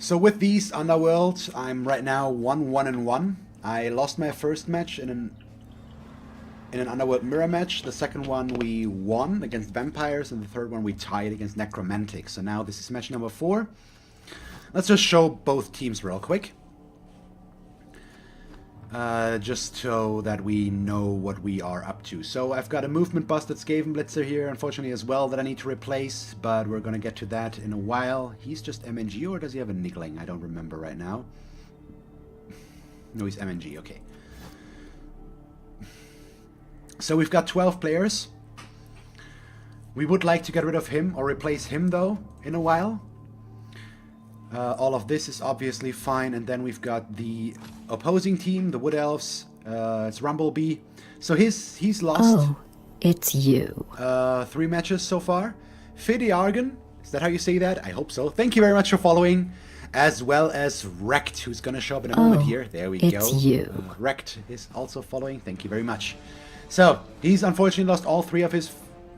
So with these Underworld, I'm right now 1-1-1. I lost my first match in an Underworld mirror match. The second one we won against vampires, and the third one we tied against necromantics. So now this is match number 4. Let's just show both teams real quick. Just so that we know what we are up to. So I've got a movement busted Skaven Blitzer here, unfortunately as well, that I need to replace, but we're gonna get to that in a while. He's just MNG, or does he have a Niggling? I don't remember right now. No, he's MNG, okay. So we've got 12 players. We would like to get rid of him or replace him, though, in a while. All of this is obviously fine, and then we've got the opposing team, the Wood Elves. It's Rumblebee. So he's lost. Oh, it's you. 3 matches so far. Fidi Argan, is that how you say that? I hope so. Thank you very much for following, as well as Rekt, who's gonna show up in a moment here. There we go. It's you. Rekt is also following. Thank you very much. So he's unfortunately lost all 3 of his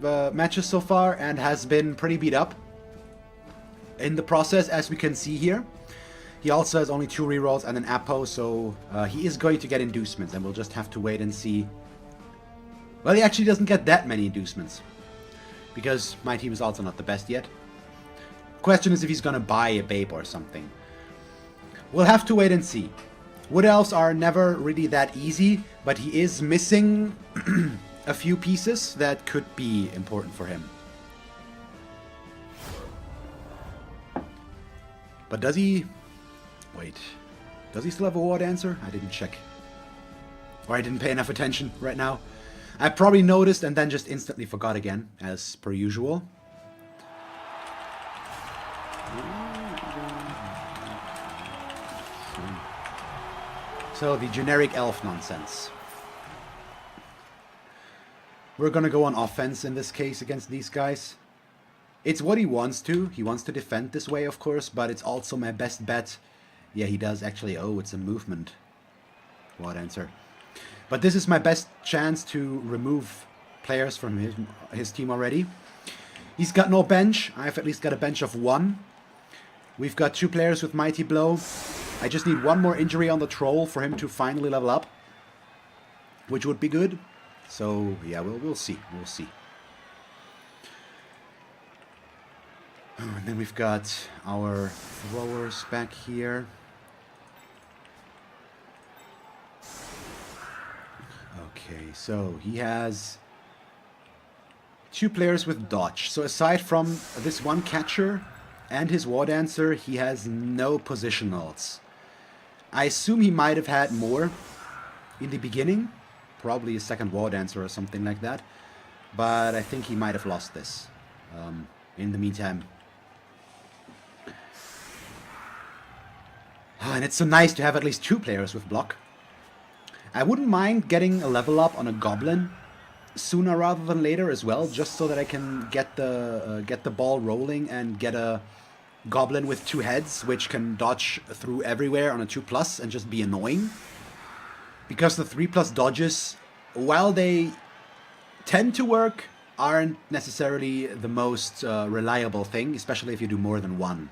matches so far and has been pretty beat up in the process, as we can see here. He also has only 2 rerolls and an Apo, so he is going to get inducements, and we'll just have to wait and see. Well, he actually doesn't get that many inducements, because my team is also not the best yet. Question is if he's gonna buy a Babe or something. We'll have to wait and see. Wood Elves are never really that easy, but he is missing a few pieces that could be important for him. But does he... Wait. Does he still have a War Dancer? I didn't check. Or I didn't pay enough attention right now. I probably noticed and then just instantly forgot again, as per usual. So, the generic elf nonsense. We're gonna go on offense in this case against these guys. It's what he wants to. He wants to defend this way, of course, but it's also my best bet. Yeah, he does actually. Oh, it's a movement. What answer? But this is my best chance to remove players from his team already. He's got no bench. I've at least got a bench of 1. We've got 2 players with Mighty Blow. I just need 1 more injury on the Troll for him to finally level up, which would be good. So, yeah, we'll see. We'll see. And then we've got our throwers back here. Okay, so he has 2 players with dodge. So aside from this one catcher and his War Dancer, he has no positionals. I assume he might have had more in the beginning. Probably a second War Dancer or something like that. But I think he might have lost this in the meantime. And it's so nice to have at least 2 players with block. I wouldn't mind getting a level up on a Goblin sooner rather than later as well, just so that I can get the ball rolling and get a Goblin with 2 heads, which can dodge through everywhere on a 2+ and just be annoying. Because the 3+ dodges, while they tend to work, aren't necessarily the most reliable thing, especially if you do more than 1.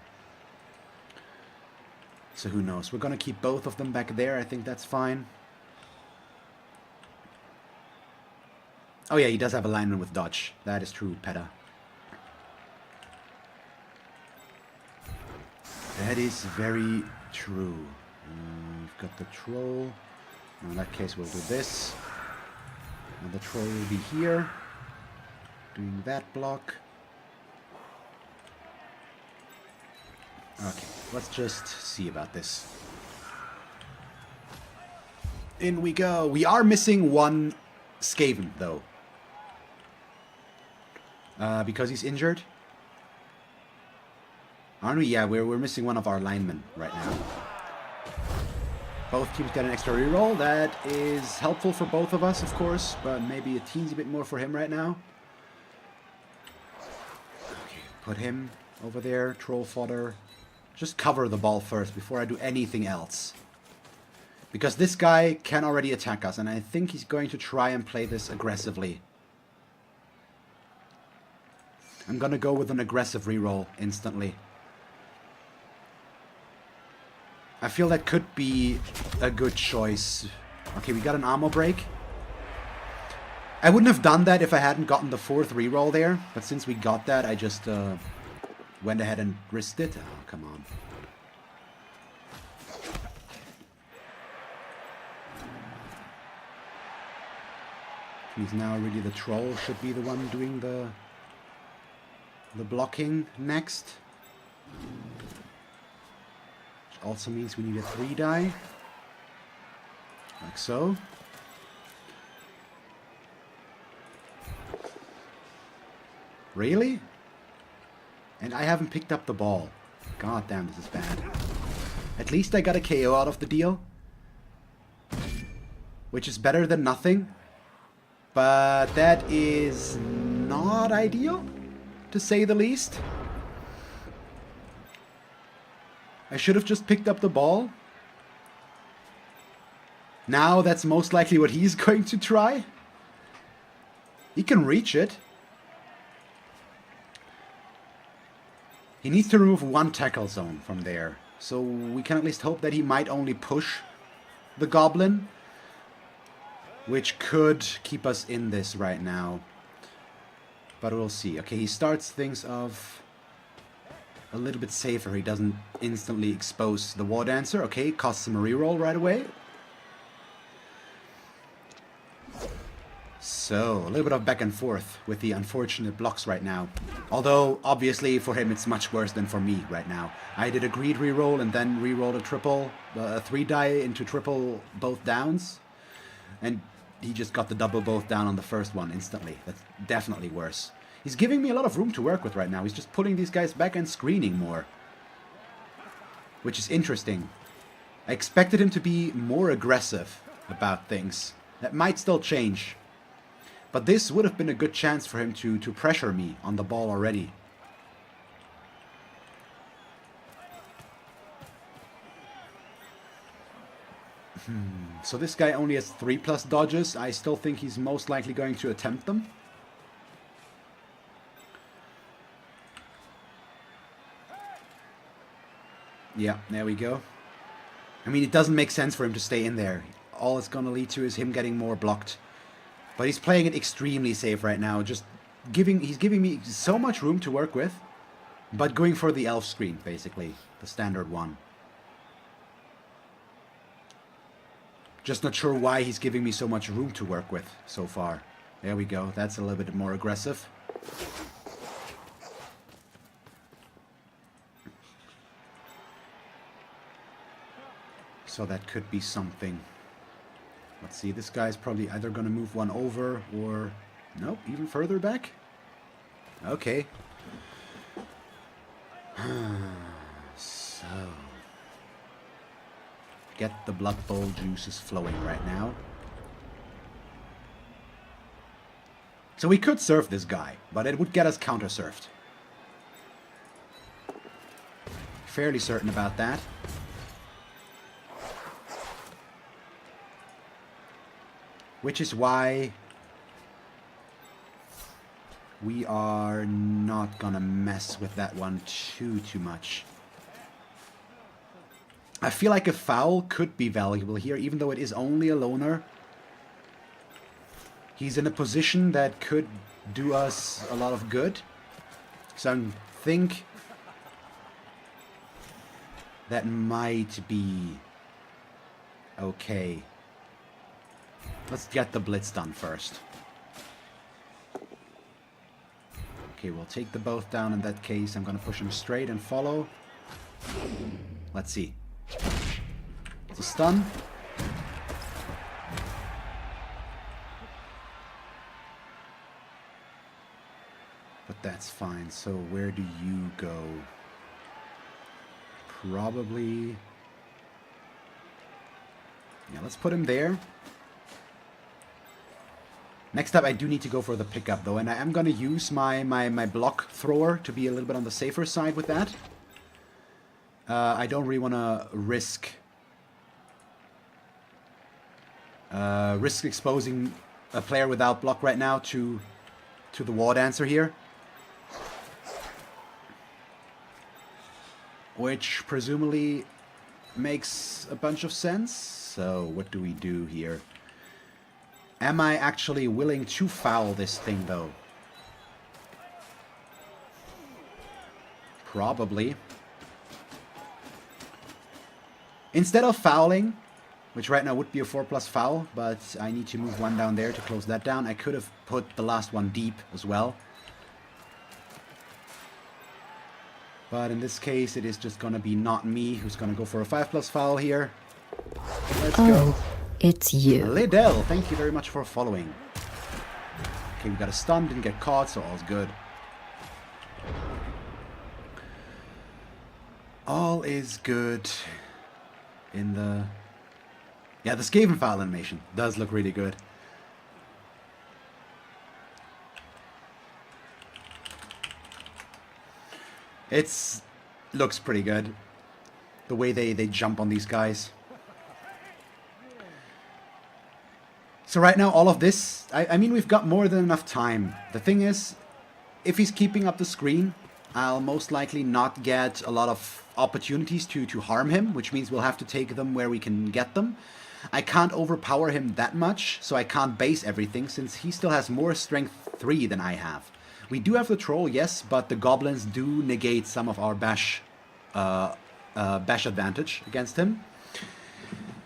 So who knows? We're gonna keep both of them back there. I think that's fine. Oh yeah, he does have a lineman with dodge. That is true, Peta. That is very true. We've got the Troll. In that case, we'll do this. And the Troll will be here, doing that block. Okay, let's just see about this. In we go. We are missing 1 Skaven, though. Because he's injured. Aren't we? Yeah, we're missing 1 of our linemen right now. Both teams get an extra reroll. That is helpful for both of us, of course, but maybe a teensy bit more for him right now. Okay, put him over there. Troll fodder. Just cover the ball first before I do anything else. Because this guy can already attack us, and I think he's going to try and play this aggressively. I'm gonna go with an aggressive reroll instantly. I feel that could be a good choice. Okay, we got an ammo break. I wouldn't have done that if I hadn't gotten the 4th reroll there, but since we got that, I just went ahead and risked it. Oh, come on. He's now really the troll, should be the one doing the blocking next. Which also means we need a 3 die. Like so. Really? And I haven't picked up the ball. God damn, this is bad. At least I got a KO out of the deal. Which is better than nothing. But that is not ideal, to say the least. I should have just picked up the ball. Now that's most likely what he's going to try. He can reach it. He needs to remove 1 tackle zone from there. So we can at least hope that he might only push the goblin. Which could keep us in this right now. But we'll see. Okay, he starts things off a little bit safer. He doesn't instantly expose the War Dancer. Okay, costs him a reroll right away. So, a little bit of back and forth with the unfortunate blocks right now. Although, obviously, for him it's much worse than for me right now. I did a greed reroll and then rerolled a triple, a 3 die into triple both downs. And he just got the double both down on the first one instantly. That's definitely worse. He's giving me a lot of room to work with right now. He's just pulling these guys back and screening more. Which is interesting. I expected him to be more aggressive about things. That might still change. But this would have been a good chance for him to pressure me on the ball already. So this guy only has 3+ dodges. I still think he's most likely going to attempt them. Yeah, there we go. I mean, it doesn't make sense for him to stay in there. All it's going to lead to is him getting more blocked. But he's playing it extremely safe right now. He's giving me so much room to work with. But going for the elf screen, basically. The standard one. Just not sure why he's giving me so much room to work with so far. There we go. That's a little bit more aggressive. So that could be something. Let's see. This guy's probably either going to move one over or... Nope, even further back? Okay. So... Get the Blood Bowl juices flowing right now. So we could surf this guy, but it would get us counter-surfed. Fairly certain about that. Which is why we are not gonna mess with that one too much. I feel like a foul could be valuable here, even though it is only a loner. He's in a position that could do us a lot of good. So I think that might be okay. Let's get the blitz done first. Okay, we'll take the both down in that case. I'm gonna push him straight and follow. Let's see. It's a stun. But that's fine. So where do you go? Probably... Yeah, let's put him there. Next up, I do need to go for the pickup, though, and I am going to use my block thrower to be a little bit on the safer side with that. I don't really want to risk exposing a player without block right now to the War Dancer here. Which, presumably, makes a bunch of sense. So what do we do here? Am I actually willing to foul this thing, though? Probably. Instead of fouling, which right now would be a 4+ foul, but I need to move one down there to close that down. I could have put the last one deep as well. But in this case, it is just going to be not me who's going to go for a 5+ foul here. Let's go. It's you. Liddell, thank you very much for following. Okay, we got a stun, didn't get caught, so all's good. All is good in the... Yeah, the Skaven foul animation does look really good. Looks pretty good. The way they jump on these guys. So right now, all of this, I mean, we've got more than enough time. The thing is, if he's keeping up the screen, I'll most likely not get a lot of opportunities to harm him, which means we'll have to take them where we can get them. I can't overpower him that much, so I can't base everything, since he still has more strength 3 than I have. We do have the troll, yes, but the goblins do negate some of our bash advantage against him.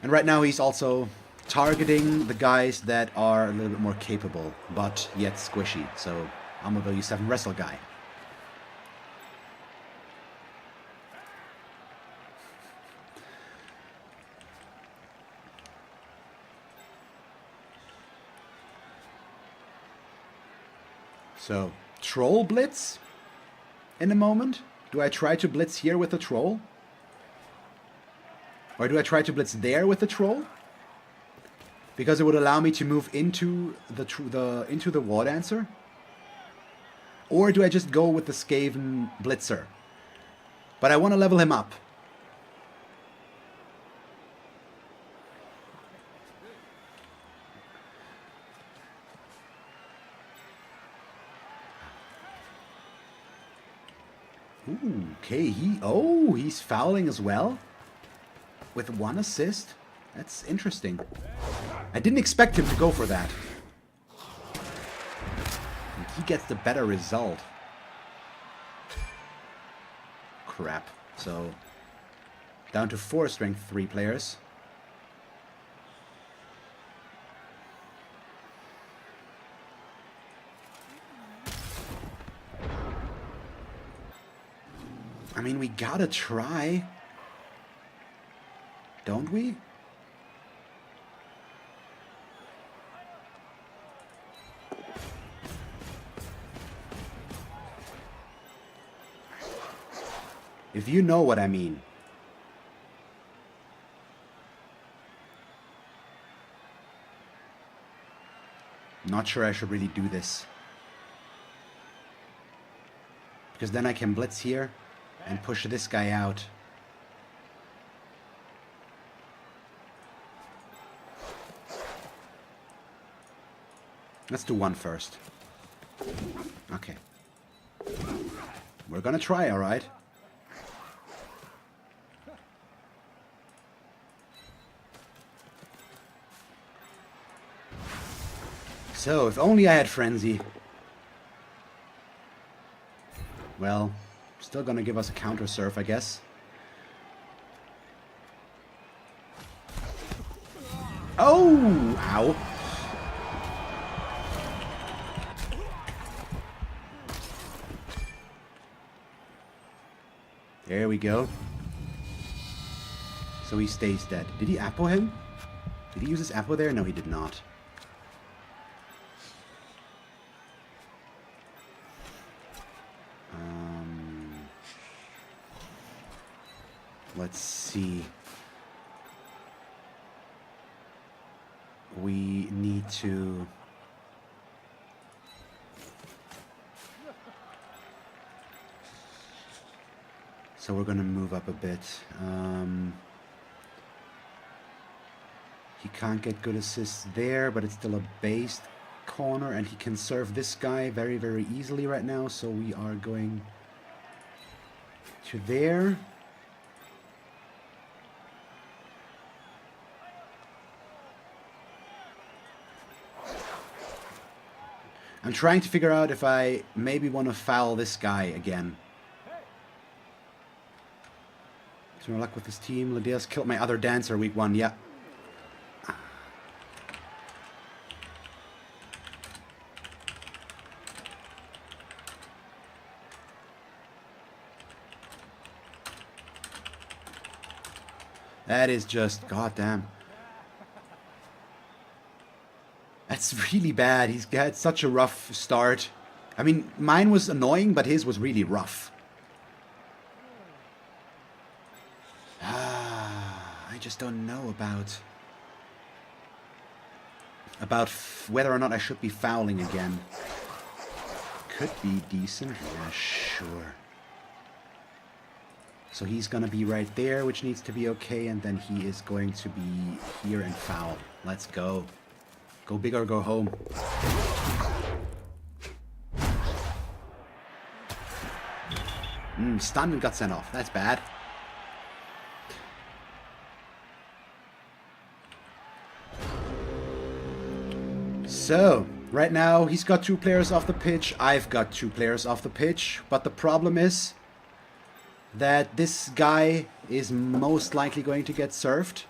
And right now he's also targeting the guys that are a little bit more capable, but yet squishy. So I'm a value 7 wrestle guy. So, troll blitz in a moment. Do I try to blitz here with the troll? Or do I try to blitz there with the troll? Because it would allow me to move into the War Dancer? Or do I just go with the Skaven Blitzer? But I want to level him up. Ooh, okay, he's fouling as well? With 1 assist? That's interesting. I didn't expect him to go for that. And he gets the better result. Crap. So, down to 4 strength 3 players. I mean, we gotta try. Don't we? If you know what I mean. Not sure I should really do this. Because then I can blitz here and push this guy out. Let's do 1 first. Okay. We're gonna try, alright? So, if only I had Frenzy. Well, still gonna give us a counter surf, I guess. Oh! Ow. There we go. So he stays dead. Did he apple him? Did he use his apple there? No, he did not. Let's see. We need to... So we're going to move up a bit. He can't get good assists there, but it's still a based corner, and he can serve this guy very, very easily right now. So we are going to there. I'm trying to figure out if I maybe want to foul this guy again. So no luck with this team. Lydia's killed my other dancer week 1. Yeah. That is just goddamn. That's really bad. He's had such a rough start. I mean, mine was annoying, but his was really rough. I just don't know about whether or not I should be fouling again. Could be decent. Yeah, sure. So he's gonna be right there, which needs to be okay, and then he is going to be here and foul. Let's go. Go big or go home. Stunned and got sent off. That's bad. So, right now he's got 2 players off the pitch. I've got 2 players off the pitch. But the problem is that this guy is most likely going to get served.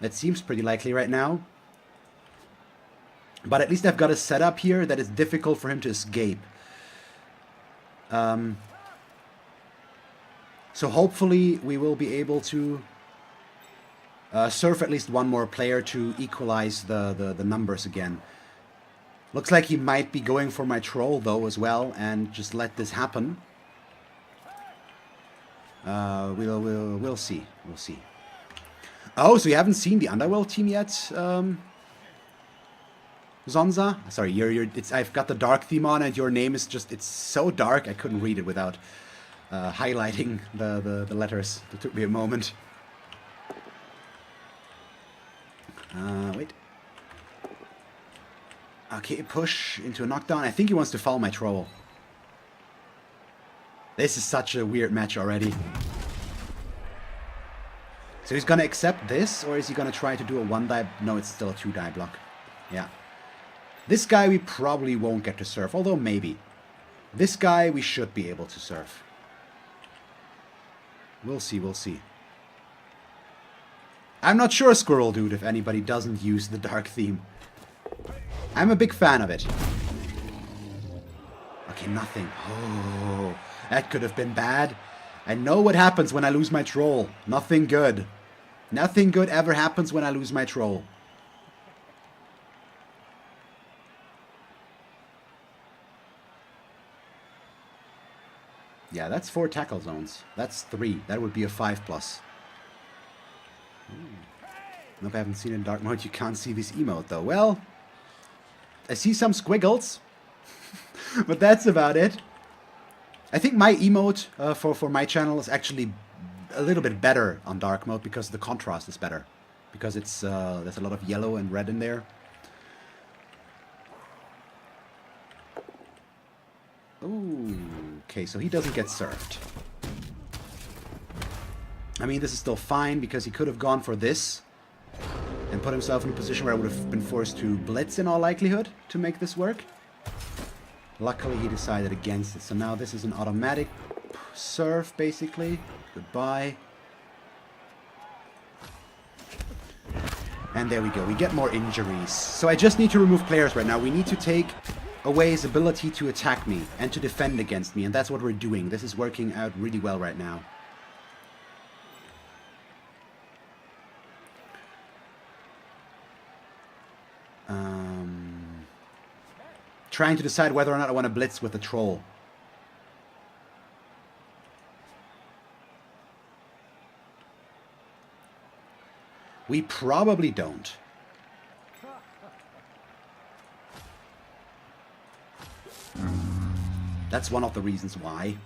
That seems pretty likely right now. But at least I've got a setup here that is difficult for him to escape. So hopefully we will be able to serve at least one more player to equalize the numbers again. Looks like he might be going for my troll though as well, and just let this happen. We'll see. We'll see. Oh, so you haven't seen the Underworld team yet, Zonza? Sorry, I've got the dark theme on, and your name is just—it's so dark I couldn't read it without highlighting the letters. It took me a moment. Wait. Okay, push into a knockdown. I think he wants to foul my troll. This is such a weird match already. So he's gonna accept this, or is he gonna try to do a 1-die? No, it's still a 2-die block. Yeah. This guy we probably won't get to serve, although maybe. This guy we should be able to serve. We'll see, we'll see. I'm not sure, Squirrel Dude, if anybody doesn't use the dark theme. I'm a big fan of it. Okay, nothing. Oh, that could have been bad. I know what happens when I lose my troll. Nothing good. Nothing good ever happens when I lose my troll. Yeah, that's 4 tackle zones. That's 3. That would be a 5+. Nope, I haven't seen it in dark mode. You can't see this emote though. Well, I see some squiggles. But that's about it. I think my emote for my channel is actually a little bit better on dark mode because the contrast is better. Because it's there's a lot of yellow and red in there. Ooh, okay, so he doesn't get served. I mean, this is still fine because he could have gone for this and put himself in a position where I would have been forced to blitz in all likelihood to make this work. Luckily, he decided against it. So now this is an automatic serve, basically. Goodbye. And there we go. We get more injuries. So I just need to remove players right now. We need to take away his ability to attack me and to defend against me. And that's what we're doing. This is working out really well right now. Trying to decide whether or not I want to blitz with the troll. We probably don't. That's one of the reasons why.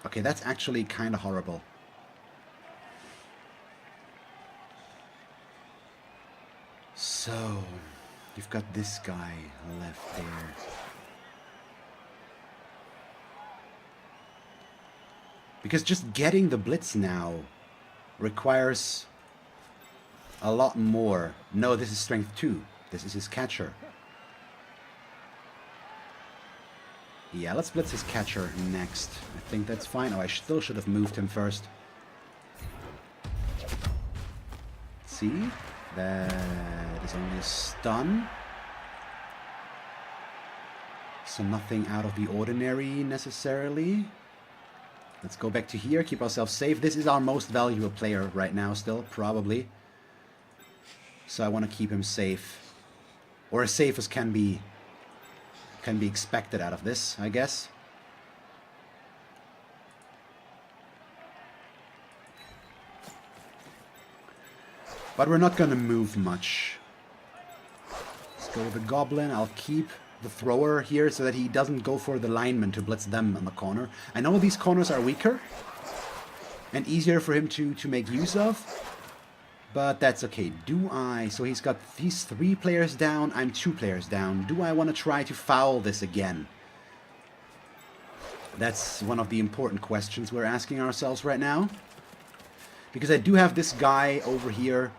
Okay, that's actually kind of horrible. So, you've got this guy left there. Because just getting the blitz now requires a lot more. No, this is strength 2. This is his catcher. Yeah, let's blitz his catcher next. I think that's fine. Oh, I still should have moved him first. See? That is only a stun. So nothing out of the ordinary necessarily. Let's go back to here, keep ourselves safe. This is our most valuable player right now still, probably. So I want to keep him safe. Or as safe as can be expected out of this, I guess. But we're not going to move much. Let's go with the goblin. I'll keep the thrower here so that he doesn't go for the lineman to blitz them on the corner. I know these corners are weaker and easier for him to make use of, but that's okay. So he's 3 players down, I'm 2 players down. Do I want to try to foul this again? That's one of the important questions we're asking ourselves right now. Because I do have this guy over here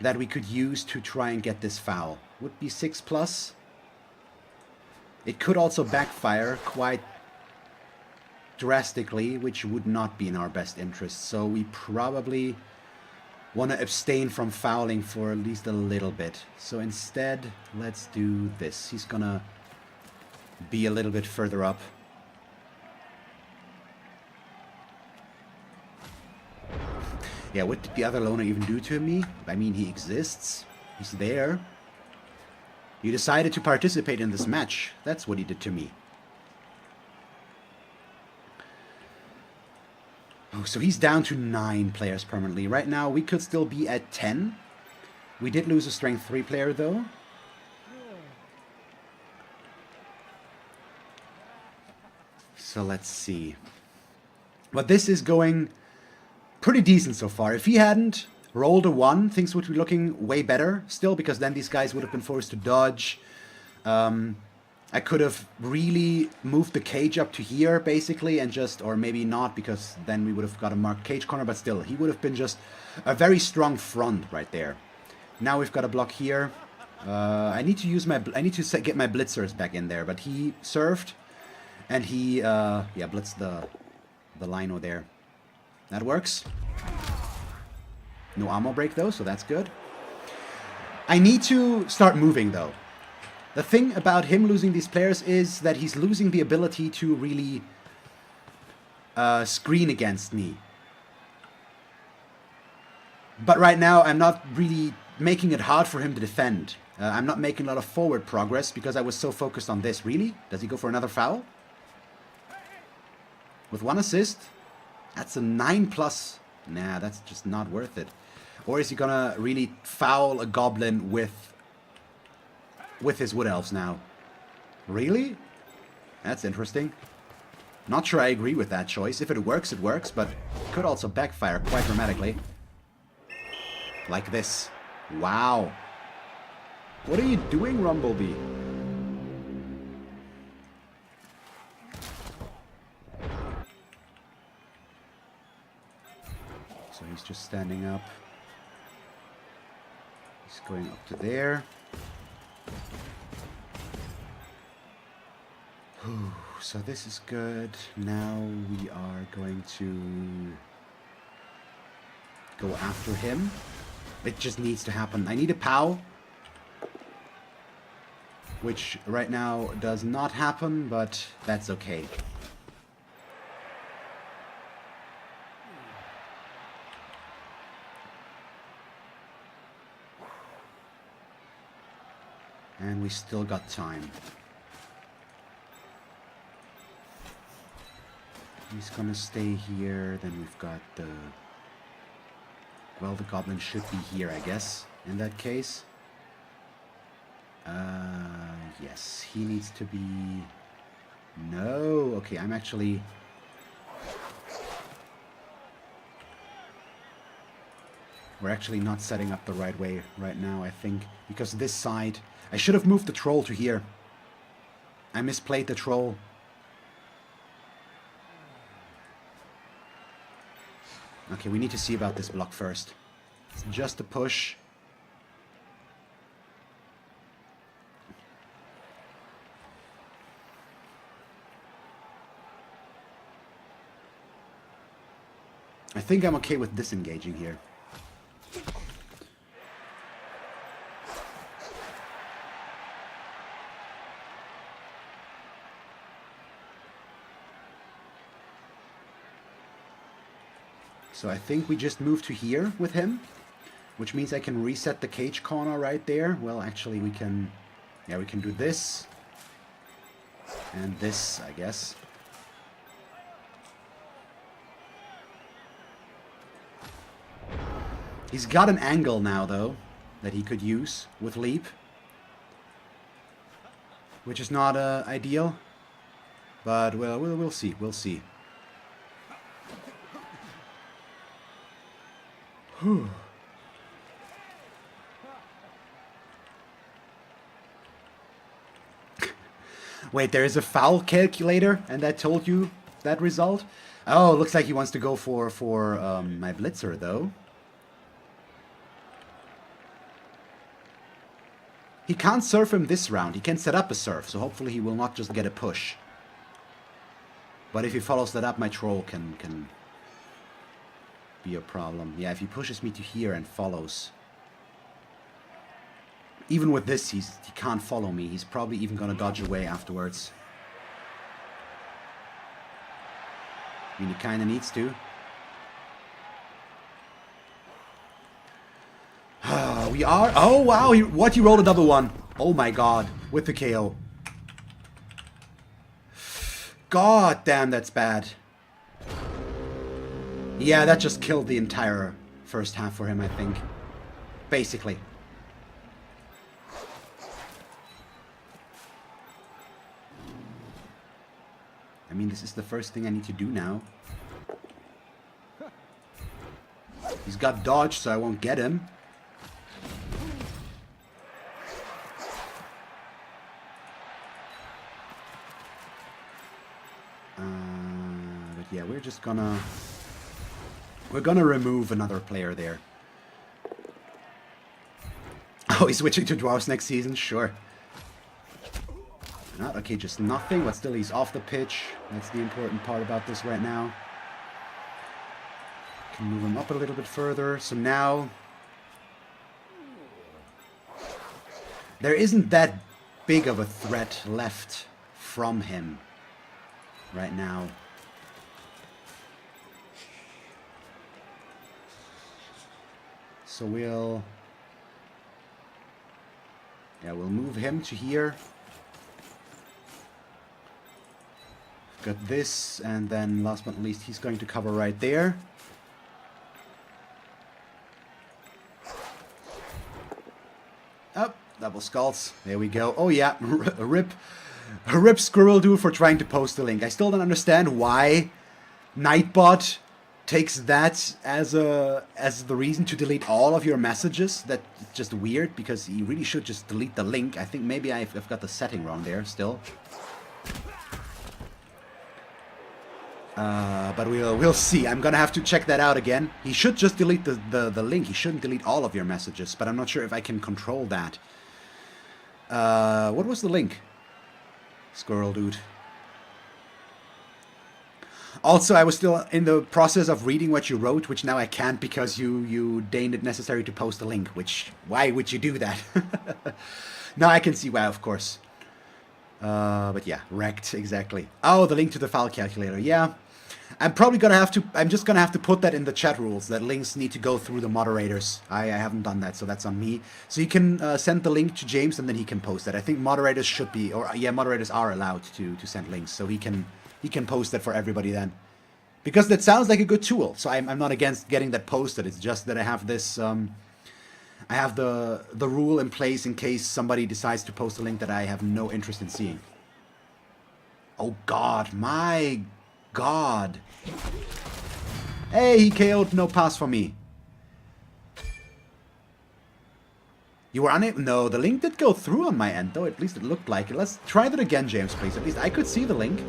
that we could use to try and get this foul. Would be 6+. It could also backfire quite drastically, which would not be in our best interest. So we probably want to abstain from fouling for at least a little bit. So instead, let's do this. He's gonna be a little bit further up. Yeah, what did the other loner even do to me? I mean, he exists. He's there. You decided to participate in this match. That's what he did to me. Oh, so he's down to 9 players permanently. Right now, we could still be at 10. We did lose a strength 3 player, though. So let's see. But this is going pretty decent so far. If he hadn't rolled a 1, things would be looking way better still, because then these guys would have been forced to dodge. I could have really moved the cage up to here, basically, and just, or maybe not, because then we would have got a marked cage corner, but still, he would have been just a very strong front right there. Now we've got a block here. I need to get my blitzers back in there, but he served, and he, blitzed the lino there. That works. No ammo break, though, so that's good. I need to start moving, though. The thing about him losing these players is that he's losing the ability to really screen against me. But right now, I'm not really making it hard for him to defend. I'm not making a lot of forward progress because I was so focused on this. Really? Does he go for another foul? With 1 assist? That's a 9+. Nah, that's just not worth it. Or is he gonna really foul a goblin with his wood elves now? Really? That's interesting. Not sure I agree with that choice. If it works, but it could also backfire quite dramatically. Like this. Wow. What are you doing, Rumblebee? So he's just standing up. He's going up to there. So this is good. Now we are going to go after him. It just needs to happen. I need a POW, which right now does not happen, but that's okay. And we still got time. He's gonna stay here, then we've got the... Well, the goblin should be here, I guess, in that case. Yes, he needs to be... No, okay, I'm actually... We're actually not setting up the right way right now, I think, because this side... I should have moved the troll to here. I misplayed the troll. Okay, we need to see about this block first. It's just a push. I think I'm okay with disengaging here. So I think we just move to here with him, which means I can reset the cage corner right there. Well, actually we can, yeah, we can do this and this, I guess. He's got an angle now, though, that he could use with leap, which is not ideal, but well, we'll see. We'll see. Whew. Wait, there is a foul calculator, and that told you that result? Oh, looks like he wants to go for my blitzer, though. He can't surf him this round. He can set up a surf, so hopefully he will not just get a push. But if he follows that up, my troll can be a problem. Yeah, if he pushes me to here and follows. Even with this, he can't follow me. He's probably even gonna dodge away afterwards. I mean, he kinda needs to. We are... Oh, wow! He rolled a double one. Oh my god. With the KO. God damn, that's bad. Yeah, that just killed the entire first half for him, I think. Basically. I mean, this is the first thing I need to do now. He's got dodge, so I won't get him. But yeah, we're just gonna... We're gonna remove another player there. Oh, he's switching to dwarves next season? Sure. Not okay, just nothing, but still he's off the pitch. That's the important part about this right now. Can move him up a little bit further. So now... There isn't that big of a threat left from him right now. So we'll move him to here. Got this, and then last but not least, he's going to cover right there. Oh, double skulls. There we go. Oh yeah, a rip Squirrel Dude for trying to post the link. I still don't understand why Nightbot takes that as the reason to delete all of your messages. That's just weird, because he really should just delete the link. I think maybe I've got the setting wrong there still. But we'll see. I'm gonna have to check that out again. He should just delete the link. He shouldn't delete all of your messages, but I'm not sure if I can control that. What was the link? Squirrel Dude. Also, I was still in the process of reading what you wrote, which now I can't because you deemed it necessary to post a link, which... Why would you do that? Now I can see why, of course. But yeah, wrecked, exactly. Oh, the link to the file calculator, yeah. I'm just gonna have to put that in the chat rules, that links need to go through the moderators. I haven't done that, so that's on me. So you can send the link to James and then he can post that. I think moderators should be, or yeah, moderators are allowed to send links, so he can post that for everybody then. Because that sounds like a good tool, so I'm not against getting that posted. It's just that I have this, I have the rule in place in case somebody decides to post a link that I have no interest in seeing. Oh god, my god. Hey, he KO'd, no pass for me. You were unable... No, the link did go through on my end, though. At least it looked like it. Let's try that again, James, please. At least I could see the link.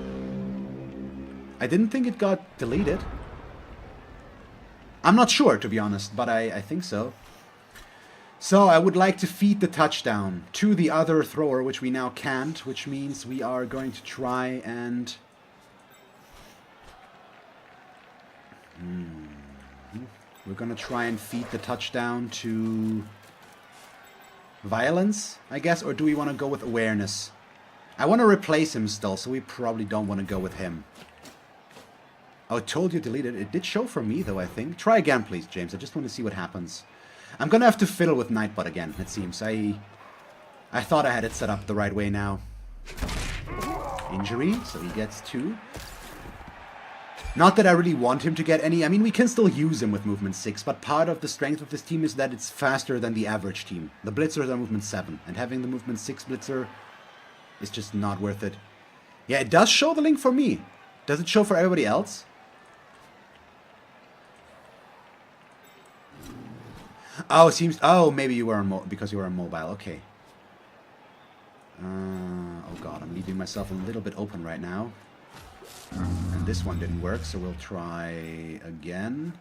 I didn't think it got deleted. I'm not sure, to be honest, but I think so. So I would like to feed the touchdown to the other thrower, which we now can't, which means we are going to try and... We're going to try and feed the touchdown to violence, I guess, or do we want to go with awareness? I want to replace him still, so we probably don't want to go with him. Oh, it told you deleted. It did show for me, though, I think. Try again, please, James. I just want to see what happens. I'm going to have to fiddle with Nightbot again, it seems. I thought I had it set up the right way now. Injury, so he gets 2. Not that I really want him to get any. I mean, we can still use him with movement 6, but part of the strength of this team is that it's faster than the average team. The blitzers are movement 7, and having the movement 6 blitzer is just not worth it. Yeah, it does show the link for me. Does it show for everybody else? Oh, it seems... Oh, maybe you were on because you were on mobile. Okay. Oh god, I'm leaving myself a little bit open right now. And this one didn't work, so we'll try again.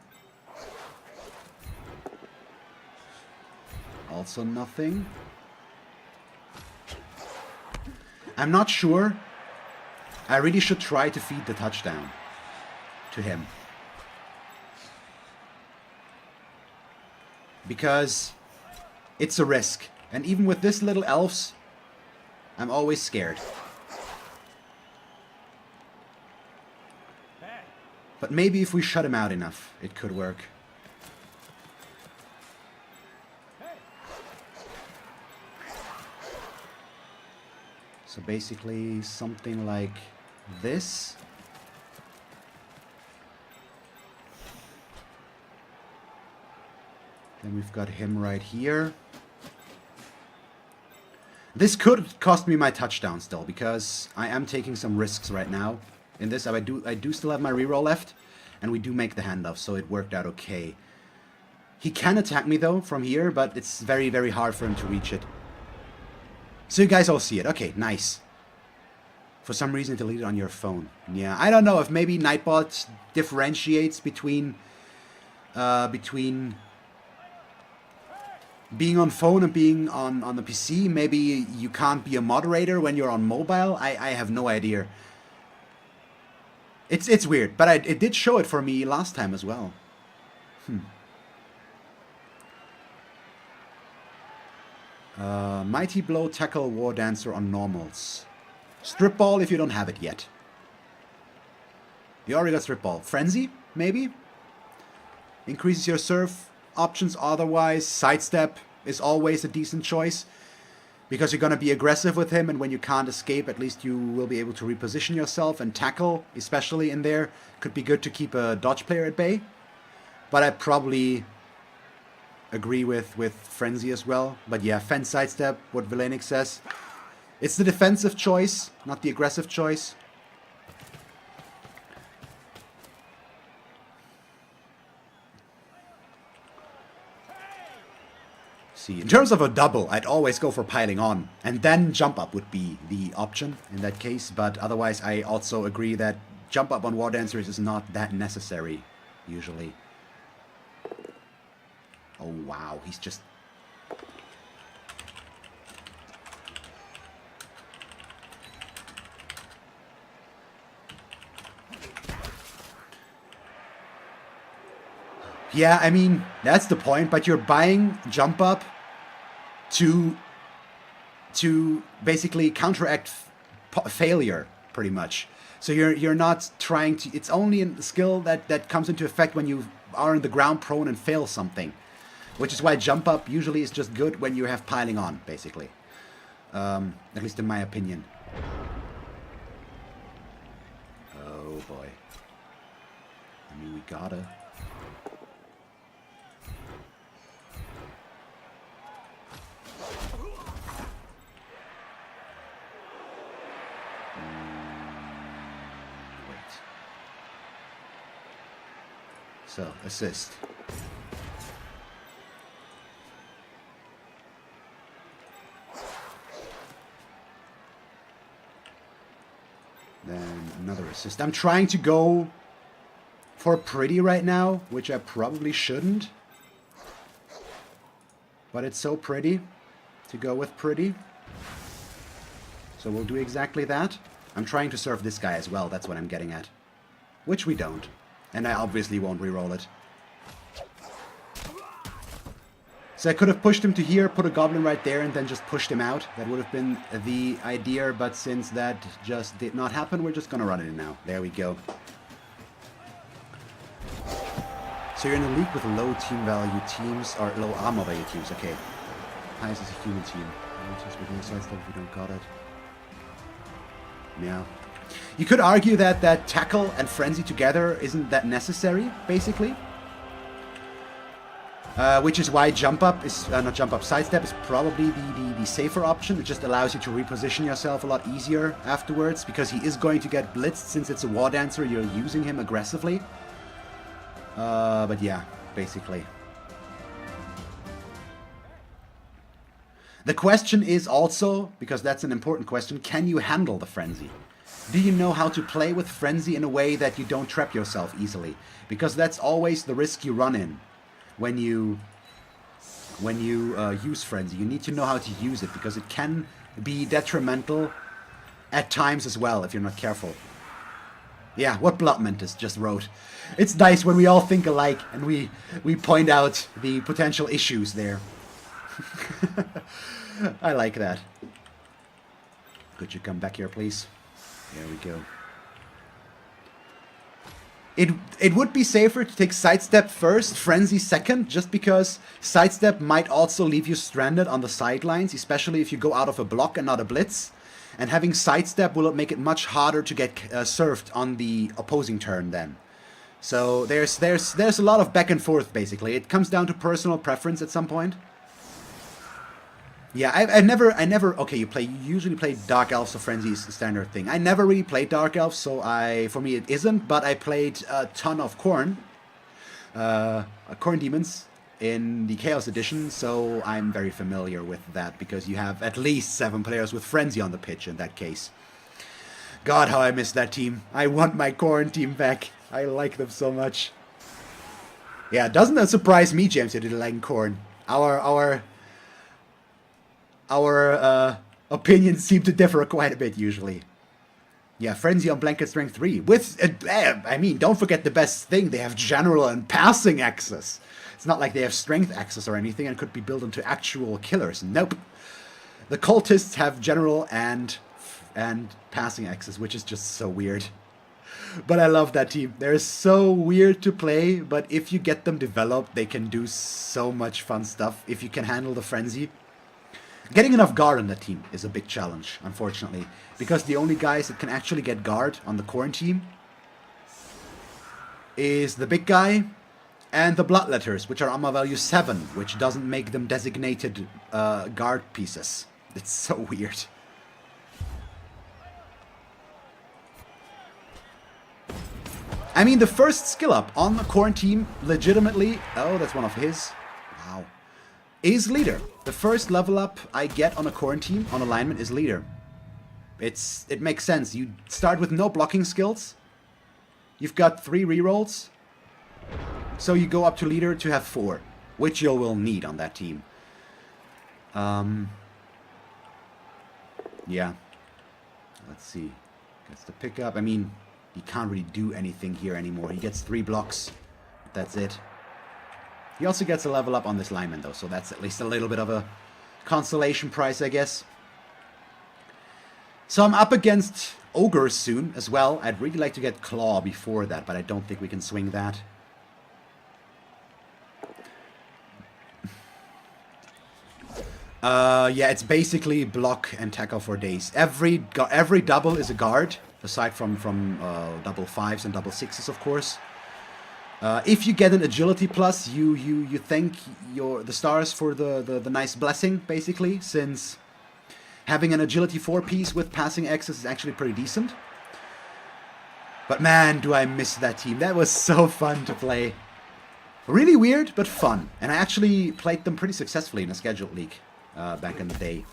Also nothing. I'm not sure. I really should try to feed the touchdown to him. Because it's a risk. And even with this little elves, I'm always scared. But maybe if we shut him out enough, it could work. So basically something like this. Then we've got him right here. This could cost me my touchdown still, because I am taking some risks right now. In this, I do still have my reroll left, and we do make the handoff, so it worked out okay. He can attack me, though, from here, but it's very, very hard for him to reach it. So you guys all see it. Okay, nice. For some reason, it deleted on your phone. Yeah, I don't know if maybe Nightbot differentiates between being on phone and being on the PC. Maybe you can't be a moderator when you're on mobile. I have no idea. It's weird, but it did show it for me last time as well. Mighty Blow, Tackle, War Dancer on normals. Strip Ball if you don't have it yet. You already got Strip Ball. Frenzy, maybe? Increases your serve options otherwise. Sidestep is always a decent choice, because you're going to be aggressive with him, and when you can't escape, at least you will be able to reposition yourself. And Tackle, especially in there, could be good to keep a dodge player at bay. But I probably agree with Frenzy as well. But yeah, Fence Sidestep, what Villainic says. It's the defensive choice, not the aggressive choice. See, in terms of a double, I'd always go for piling on, and then jump up would be the option in that case. But otherwise, I also agree that jump up on War Dancers is not that necessary, usually. Oh wow, he's just... Yeah, I mean, that's the point, but you're buying jump up to basically counteract failure, pretty much. So you're not trying to... It's only a skill that comes into effect when you are in the ground prone and fail something. Which is why jump up usually is just good when you have piling on, basically. At least in my opinion. Oh boy. I mean, we gotta... So, assist. Then another assist. I'm trying to go for pretty right now, which I probably shouldn't. But it's so pretty to go with pretty. So we'll do exactly that. I'm trying to serve this guy as well, that's what I'm getting at. Which we don't. And I obviously won't reroll it. So I could have pushed him to here, put a goblin right there, and then just pushed him out. That would have been the idea, but since that just did not happen, we're just gonna run it in now. There we go. So you're in a league with low team value teams, or low armor value teams, okay. Highest is a human team. With no side stuff if we don't got it. Yeah. You could argue that tackle and frenzy together isn't that necessary, basically. Which is why jump up is, not jump up, sidestep is probably the safer option. It just allows you to reposition yourself a lot easier afterwards, because he is going to get blitzed since it's a war dancer, you're using him aggressively. But yeah, basically. The question is also, because that's an important question, can you handle the frenzy? Do you know how to play with frenzy in a way that you don't trap yourself easily? Because that's always the risk you run in when you use frenzy. You need to know how to use it, because it can be detrimental at times as well if you're not careful. Yeah, what Blood Mantis just wrote. It's nice when we all think alike and we point out the potential issues there. I like that. Could you come back here, please? There we go. It would be safer to take Sidestep first, Frenzy second, just because Sidestep might also leave you stranded on the sidelines, especially if you go out of a block and not a blitz. And having Sidestep will make it much harder to get served on the opposing turn then. So there's a lot of back and forth, basically. It comes down to personal preference at some point. Yeah, I never, okay, you usually play Dark Elves, so Frenzy is the standard thing. I never really played Dark Elves, so for me it isn't, but I played a ton of Khorne Demons in the Chaos Edition, so I'm very familiar with that, because you have at least 7 players with Frenzy on the pitch in that case. God, how I miss that team. I want my Khorne team back. I like them so much. Yeah, doesn't that surprise me, James, you didn't like Khorne? Our opinions seem to differ quite a bit, usually. Yeah, Frenzy on Blanket Strength 3. With, I mean, don't forget the best thing. They have general and passing access. It's not like they have strength access or anything and could be built into actual killers. Nope. The cultists have general and passing access, which is just so weird. But I love that team. They're so weird to play, but if you get them developed, they can do so much fun stuff if you can handle the Frenzy. Getting enough guard on that team is a big challenge, unfortunately, because the only guys that can actually get guard on the Khorne team is the big guy and the Bloodletters, which are armor value 7, which doesn't make them designated guard pieces. It's so weird. I mean, the first skill up on the Khorne team, legitimately, oh, that's one of his, wow, is Leader. The first level up I get on a Khorne team on alignment is Leader. It makes sense. You start with no blocking skills. You've got 3 rerolls. So you go up to Leader to have 4, which you will need on that team. Yeah. Let's see. Gets the pickup. I mean, he can't really do anything here anymore. He gets 3 blocks. That's it. He also gets a level up on this lineman, though, so that's at least a little bit of a consolation prize, I guess. So I'm up against Ogres soon as well. I'd really like to get Claw before that, but I don't think we can swing that. Yeah, it's basically block and tackle for days. Every double is a guard, aside from double 5s and double 6s, of course. If you get an agility plus, you thank the stars for the nice blessing, basically, since having an agility 4 piece with passing access is actually pretty decent. But man, do I miss that team. That was so fun to play. Really weird, but fun. And I actually played them pretty successfully in a scheduled league back in the day.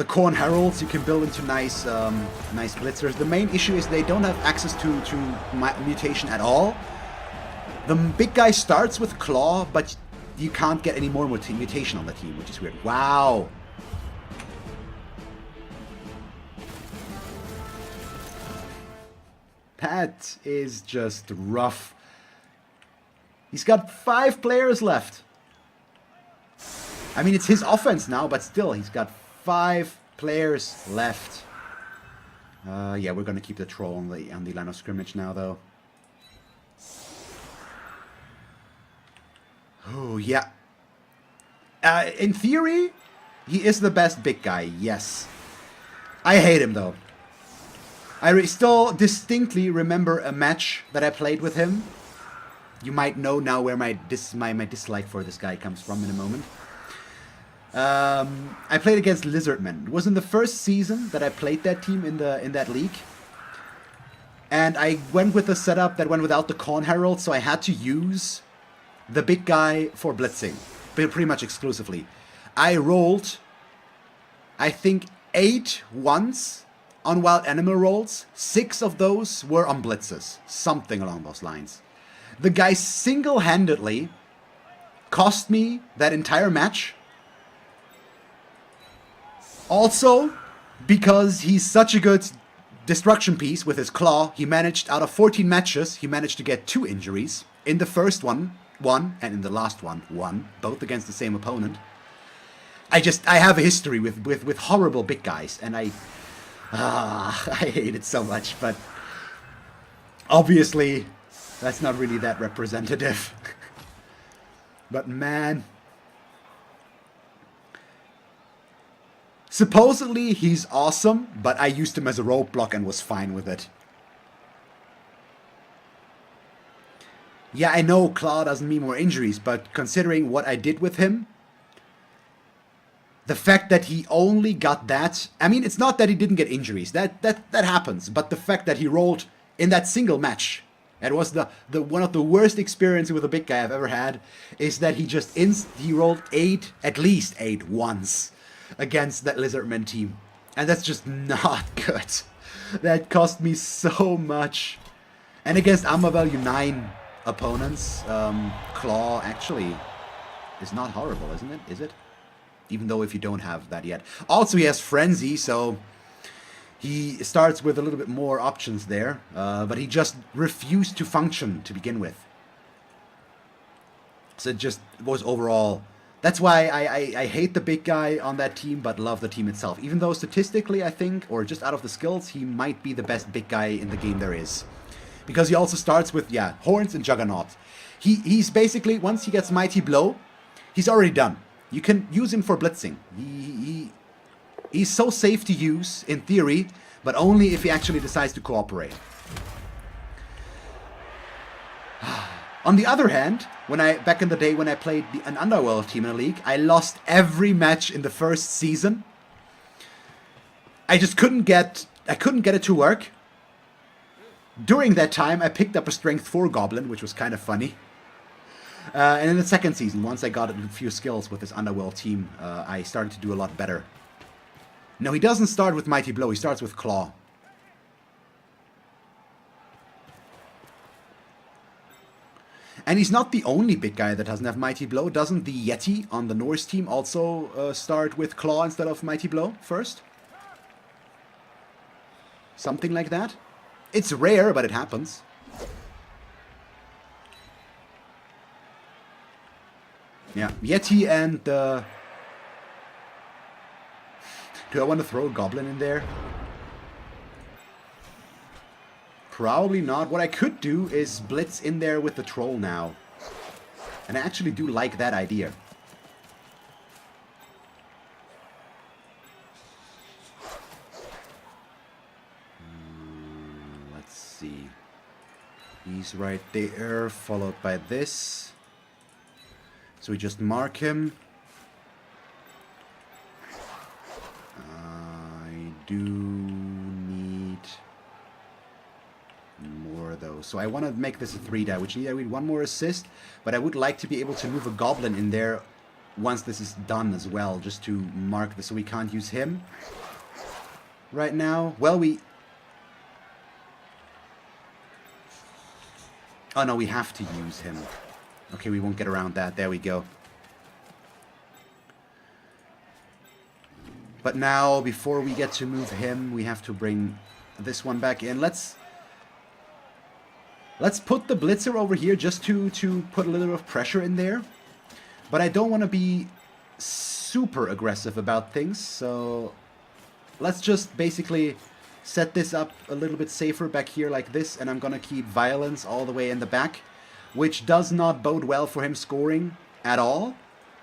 The Corn Heralds you can build into nice nice blitzers. The main issue is they don't have access to mutation at all. The big guy starts with Claw, but you can't get any more mutation on the team, which is weird. Wow. That is just rough. He's got 5 players left. I mean, it's his offense now, but still, he's got 5 players left. Yeah, we're gonna keep the troll on the line of scrimmage now, though. Oh, yeah. In theory, he is the best big guy, yes. I hate him, though. I still distinctly remember a match that I played with him. You might know now where my dislike for this guy comes from in a moment. I played against Lizardmen. It was in the first season that I played that team in that league. And I went with a setup that went without the Corn Herald, so I had to use the big guy for blitzing, pretty much exclusively. I rolled, I think, 8 ones on wild animal rolls. 6 of those were on blitzes, something along those lines. The guy single-handedly cost me that entire match. Also, because he's such a good destruction piece with his claw, he managed, out of 14 matches, he managed to get 2 injuries. In the first one, and in the last one, both against the same opponent. I have a history with horrible big guys, and I hate it so much, but obviously that's not really that representative. But man, supposedly he's awesome, but I used him as a roadblock and was fine with it. Yeah, I know Claw doesn't mean more injuries, but considering what I did with him, the fact that he only got that... I mean, it's not that he didn't get injuries. That happens. But the fact that he rolled in that single match, it was the one of the worst experiences with a big guy I've ever had, is that he rolled 8, at least 8 once against that Lizardman team. And that's just not good. That cost me so much. And against armor value 9 opponents, Claw actually is not horrible, isn't it? Is it? Even though if you don't have that yet. Also, he has Frenzy, so he starts with a little bit more options there. But he just refused to function to begin with. So it just was overall... That's why I hate the big guy on that team, but love the team itself. Even though statistically, I think, or just out of the skills, he might be the best big guy in the game there is. Because he also starts with, yeah, Horns and Juggernaut. He's basically, once he gets Mighty Blow, he's already done. You can use him for blitzing. He's so safe to use, in theory, but only if he actually decides to cooperate. On the other hand, back in the day when I played an Underworld team in a league, I lost every match in the first season. I just couldn't get it to work. During that time, I picked up a Strength 4 Goblin, which was kind of funny. And in the second season, once I got a few skills with this Underworld team, I started to do a lot better. No, he doesn't start with Mighty Blow, he starts with Claw. And he's not the only big guy that doesn't have Mighty Blow. Doesn't the Yeti on the Norse team also start with Claw instead of Mighty Blow first? Something like that? It's rare, but it happens. Yeah, Yeti and... Do I want to throw a Goblin in there? Probably not. What I could do is blitz in there with the Troll now. And I actually do like that idea. Let's see. He's right there, followed by this. So we just mark him. I do need more though. So I want to make this a 3-die, which means I need one more assist. But I would like to be able to move a Goblin in there once this is done as well, just to mark this so we can't use him right now. Well, oh no, we have to use him. Okay, we won't get around that. There we go. But now, before we get to move him, we have to bring this one back in. Let's put the Blitzer over here just to put a little bit of pressure in there. But I don't want to be super aggressive about things, so let's just basically set this up a little bit safer back here like this, and I'm going to keep Violence all the way in the back, which does not bode well for him scoring at all.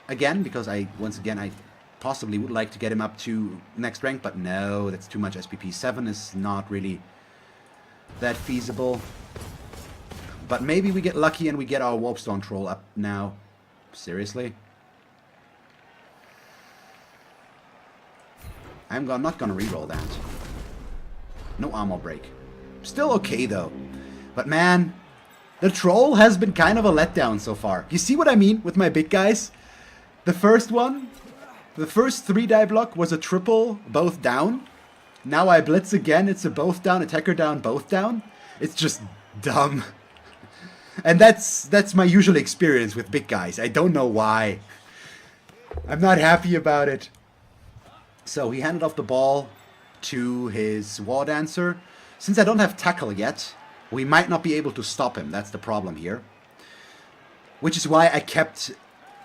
Again, because once again, I possibly would like to get him up to next rank, but no, that's too much SPP. 7 is not really that feasible. But maybe we get lucky and we get our Warpstone Troll up now. Seriously? I'm not gonna reroll that. No armor break. Still okay though. But man, the Troll has been kind of a letdown so far. You see what I mean with my big guys? The first one, the first 3-die block was a triple, both down. Now I blitz again, it's a both down, attacker down, both down. It's just dumb. And that's my usual experience with big guys. I don't know why. I'm not happy about it. So he handed off the ball to his War Dancer. Since I don't have tackle yet, we might not be able to stop him. That's the problem here. Which is why I kept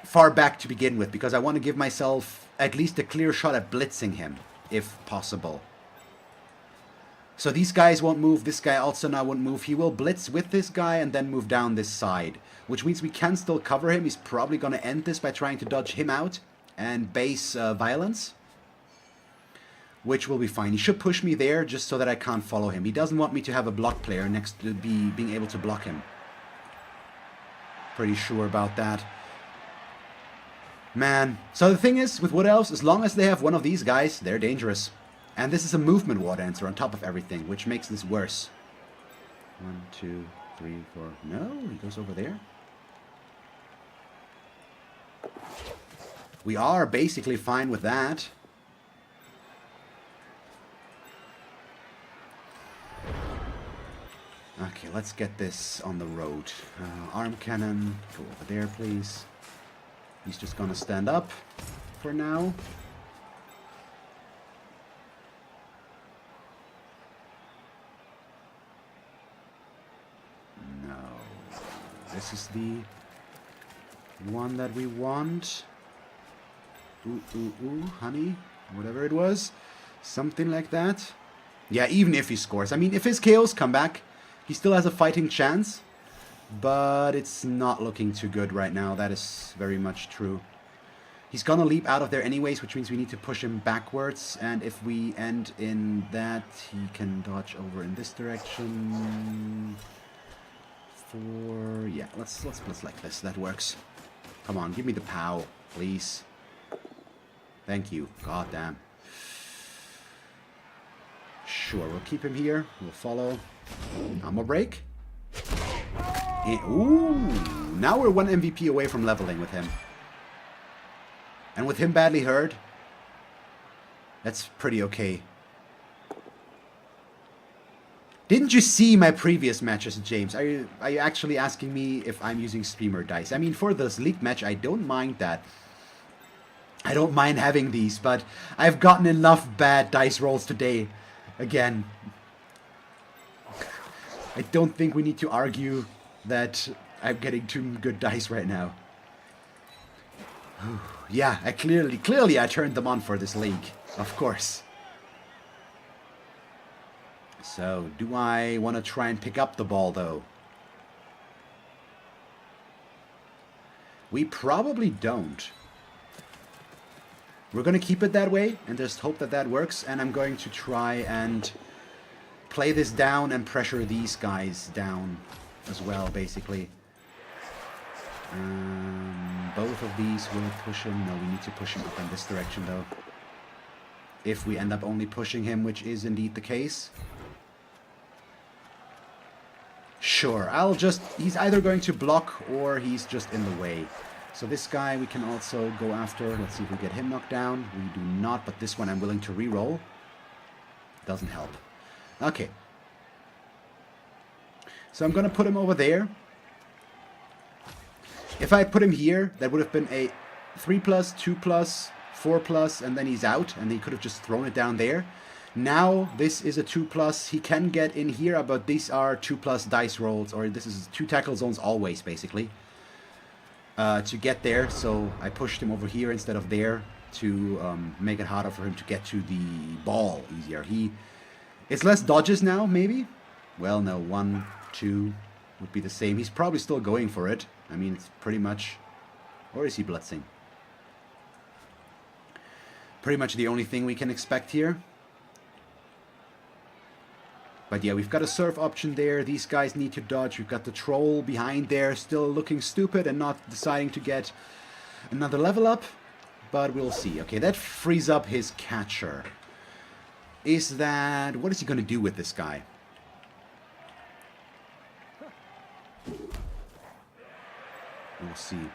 far back to begin with, because I want to give myself at least a clear shot at blitzing him, if possible. So these guys won't move, this guy also now won't move. He will blitz with this guy and then move down this side, which means we can still cover him. He's probably going to end this by trying to dodge him out and base Violence, which will be fine. He should push me there just so that I can't follow him. He doesn't want me to have a block player next to being able to block him. Pretty sure about that. Man, so the thing is, with Wood Elves, as long as they have one of these guys, they're dangerous. And this is a movement War Dancer on top of everything, which makes this worse. 1, 2, 3, 4... No, he goes over there. We are basically fine with that. Okay, let's get this on the road. Arm cannon, go over there, please. He's just gonna stand up for now. No. This is the one that we want. Ooh, ooh, ooh, honey. Whatever it was. Something like that. Yeah, even if he scores. I mean, if his KOs come back, he still has a fighting chance. But it's not looking too good right now. That is very much true. He's gonna leap out of there anyways, which means we need to push him backwards. And if we end in that, he can dodge over in this direction. Yeah, let's blitz like this. That works. Come on, give me the POW, please. Thank you. God damn. Sure, we'll keep him here. We'll follow. Armor break. Ooh, now we're 1 MVP away from leveling with him. And with him badly hurt, that's pretty okay. Didn't you see my previous matches, James? Are you actually asking me if I'm using streamer dice? I mean, for this league match, I don't mind that. I don't mind having these, but I've gotten enough bad dice rolls today. Again, I don't think we need to argue that I'm getting too good dice right now. Yeah, I clearly I turned them on for this league, of course. So, do I want to try and pick up the ball, though? We probably don't. We're going to keep it that way and just hope that that works. And I'm going to try and play this down and pressure these guys down as well, basically. Both of these will push him. No, we need to push him up in this direction, though. If we end up only pushing him, which is indeed the case. Sure, he's either going to block or he's just in the way. So this guy we can also go after. Let's see if we get him knocked down. We do not, but this one I'm willing to re-roll. Doesn't help. Okay. So I'm going to put him over there. If I put him here, that would have been a 3+, 2+, 4+, and then he's out, and he could have just thrown it down there. Now this is a 2+. He can get in here, but these are 2+ dice rolls, or this is 2 tackle zones always, basically. To get there, so I pushed him over here instead of there to make it harder for him to get to the ball easier. It's less dodges now, maybe? Well, no, 1, 2 would be the same. He's probably still going for it. I mean, it's pretty much... Or is he blitzing? Pretty much the only thing we can expect here. But yeah, we've got a surf option there. These guys need to dodge. We've got the troll behind there still looking stupid and not deciding to get another level up. But we'll see. Okay, that frees up his catcher. Is that... What is he going to do with this guy? We'll see.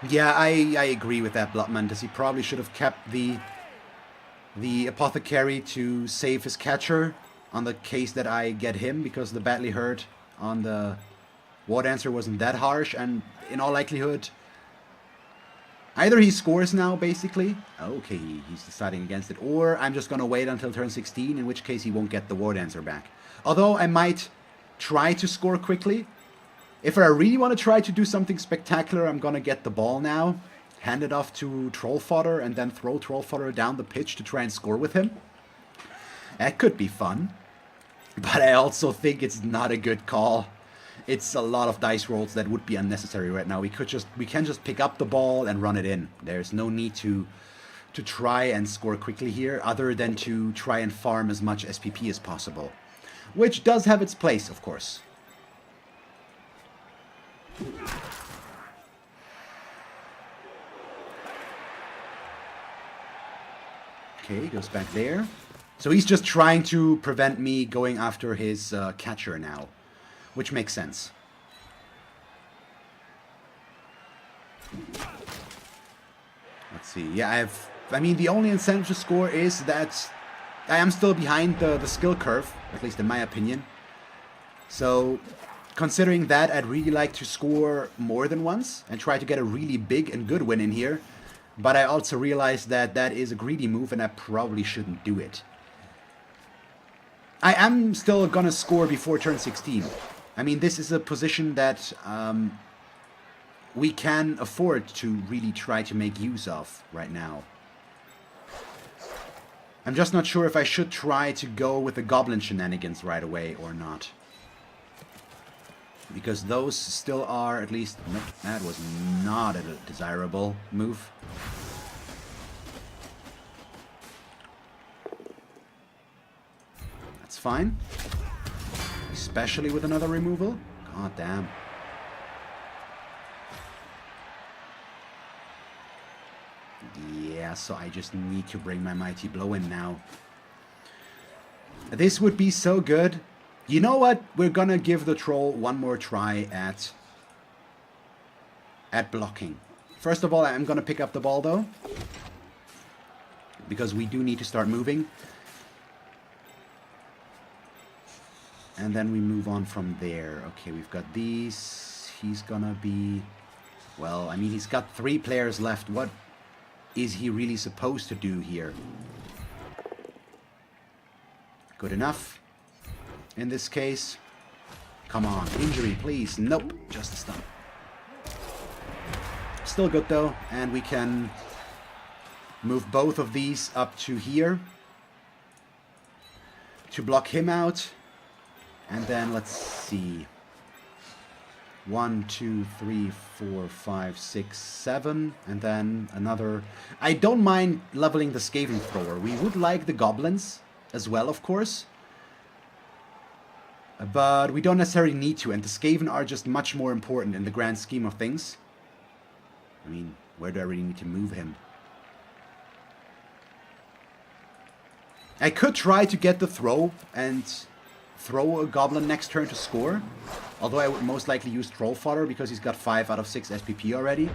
Yeah, I agree with that, Bloodman. He probably should have kept the apothecary to save his catcher on the case that I get him, because the badly hurt on the war dancer wasn't that harsh, and in all likelihood either he scores now, basically. Okay, he's deciding against it, or I'm just gonna wait until turn 16, in which case he won't get the war dancer back. Although I might try to score quickly. If I really want to try to do something spectacular, I'm gonna get the ball now, hand it off to Troll Fodder, and then throw Troll Fodder down the pitch to try and score with him. That could be fun, but I also think it's not a good call. It's a lot of dice rolls that would be unnecessary right now. We can just pick up the ball and run it in. There's no need to try and score quickly here, other than to try and farm as much SPP as possible, which does have its place, of course. Okay, goes back there. So he's just trying to prevent me going after his catcher now, which makes sense. Let's see. Yeah, I mean, the only incentive to score is that I am still behind the skill curve, at least in my opinion. So, considering that, I'd really like to score more than once and try to get a really big and good win in here. But I also realize that that is a greedy move and I probably shouldn't do it. I am still gonna score before turn 16. I mean, this is a position that we can afford to really try to make use of right now. I'm just not sure if I should try to go with the goblin shenanigans right away or not. Because those still are, at least... Nope, that was not a desirable move. That's fine. Especially with another removal. God damn. Yeah, so I just need to bring my Mighty Blow in now. This would be so good. You know what? We're gonna give the troll one more try at blocking. First of all, I'm gonna pick up the ball though, because we do need to start moving. And then we move on from there. Okay, we've got these. He's gonna be... Well, I mean, he's got 3 players left. What is he really supposed to do here? Good enough. In this case. Come on, injury, please. Nope, just a stun. Still good, though. And we can move both of these up to here to block him out. And then let's see. 1, 2, 3, 4, 5, 6, 7. And then another... I don't mind leveling the Skaven Thrower. We would like the goblins as well, of course. But we don't necessarily need to. And the Skaven are just much more important in the grand scheme of things. I mean, where do I really need to move him? I could try to get the throw and throw a goblin next turn to score. Although I would most likely use Troll Fodder because he's got 5 out of 6 SPP already.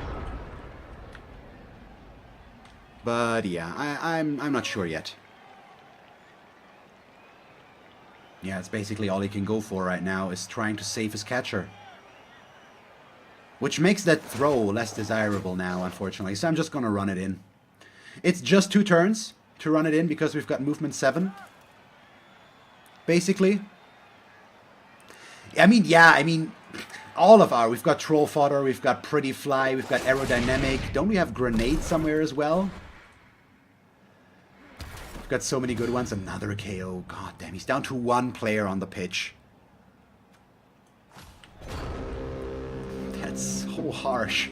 But yeah, I'm not sure yet. Yeah, it's basically all he can go for right now is trying to save his catcher. Which makes that throw less desirable now, unfortunately. So I'm just gonna run it in. It's just 2 turns to run it in because we've got movement 7. Basically. I mean, all of our... We've got Troll Fodder, we've got Pretty Fly, we've got Aerodynamic. Don't we have Grenade somewhere as well? We've got so many good ones. Another KO. God damn, he's down to 1 player on the pitch. That's so harsh.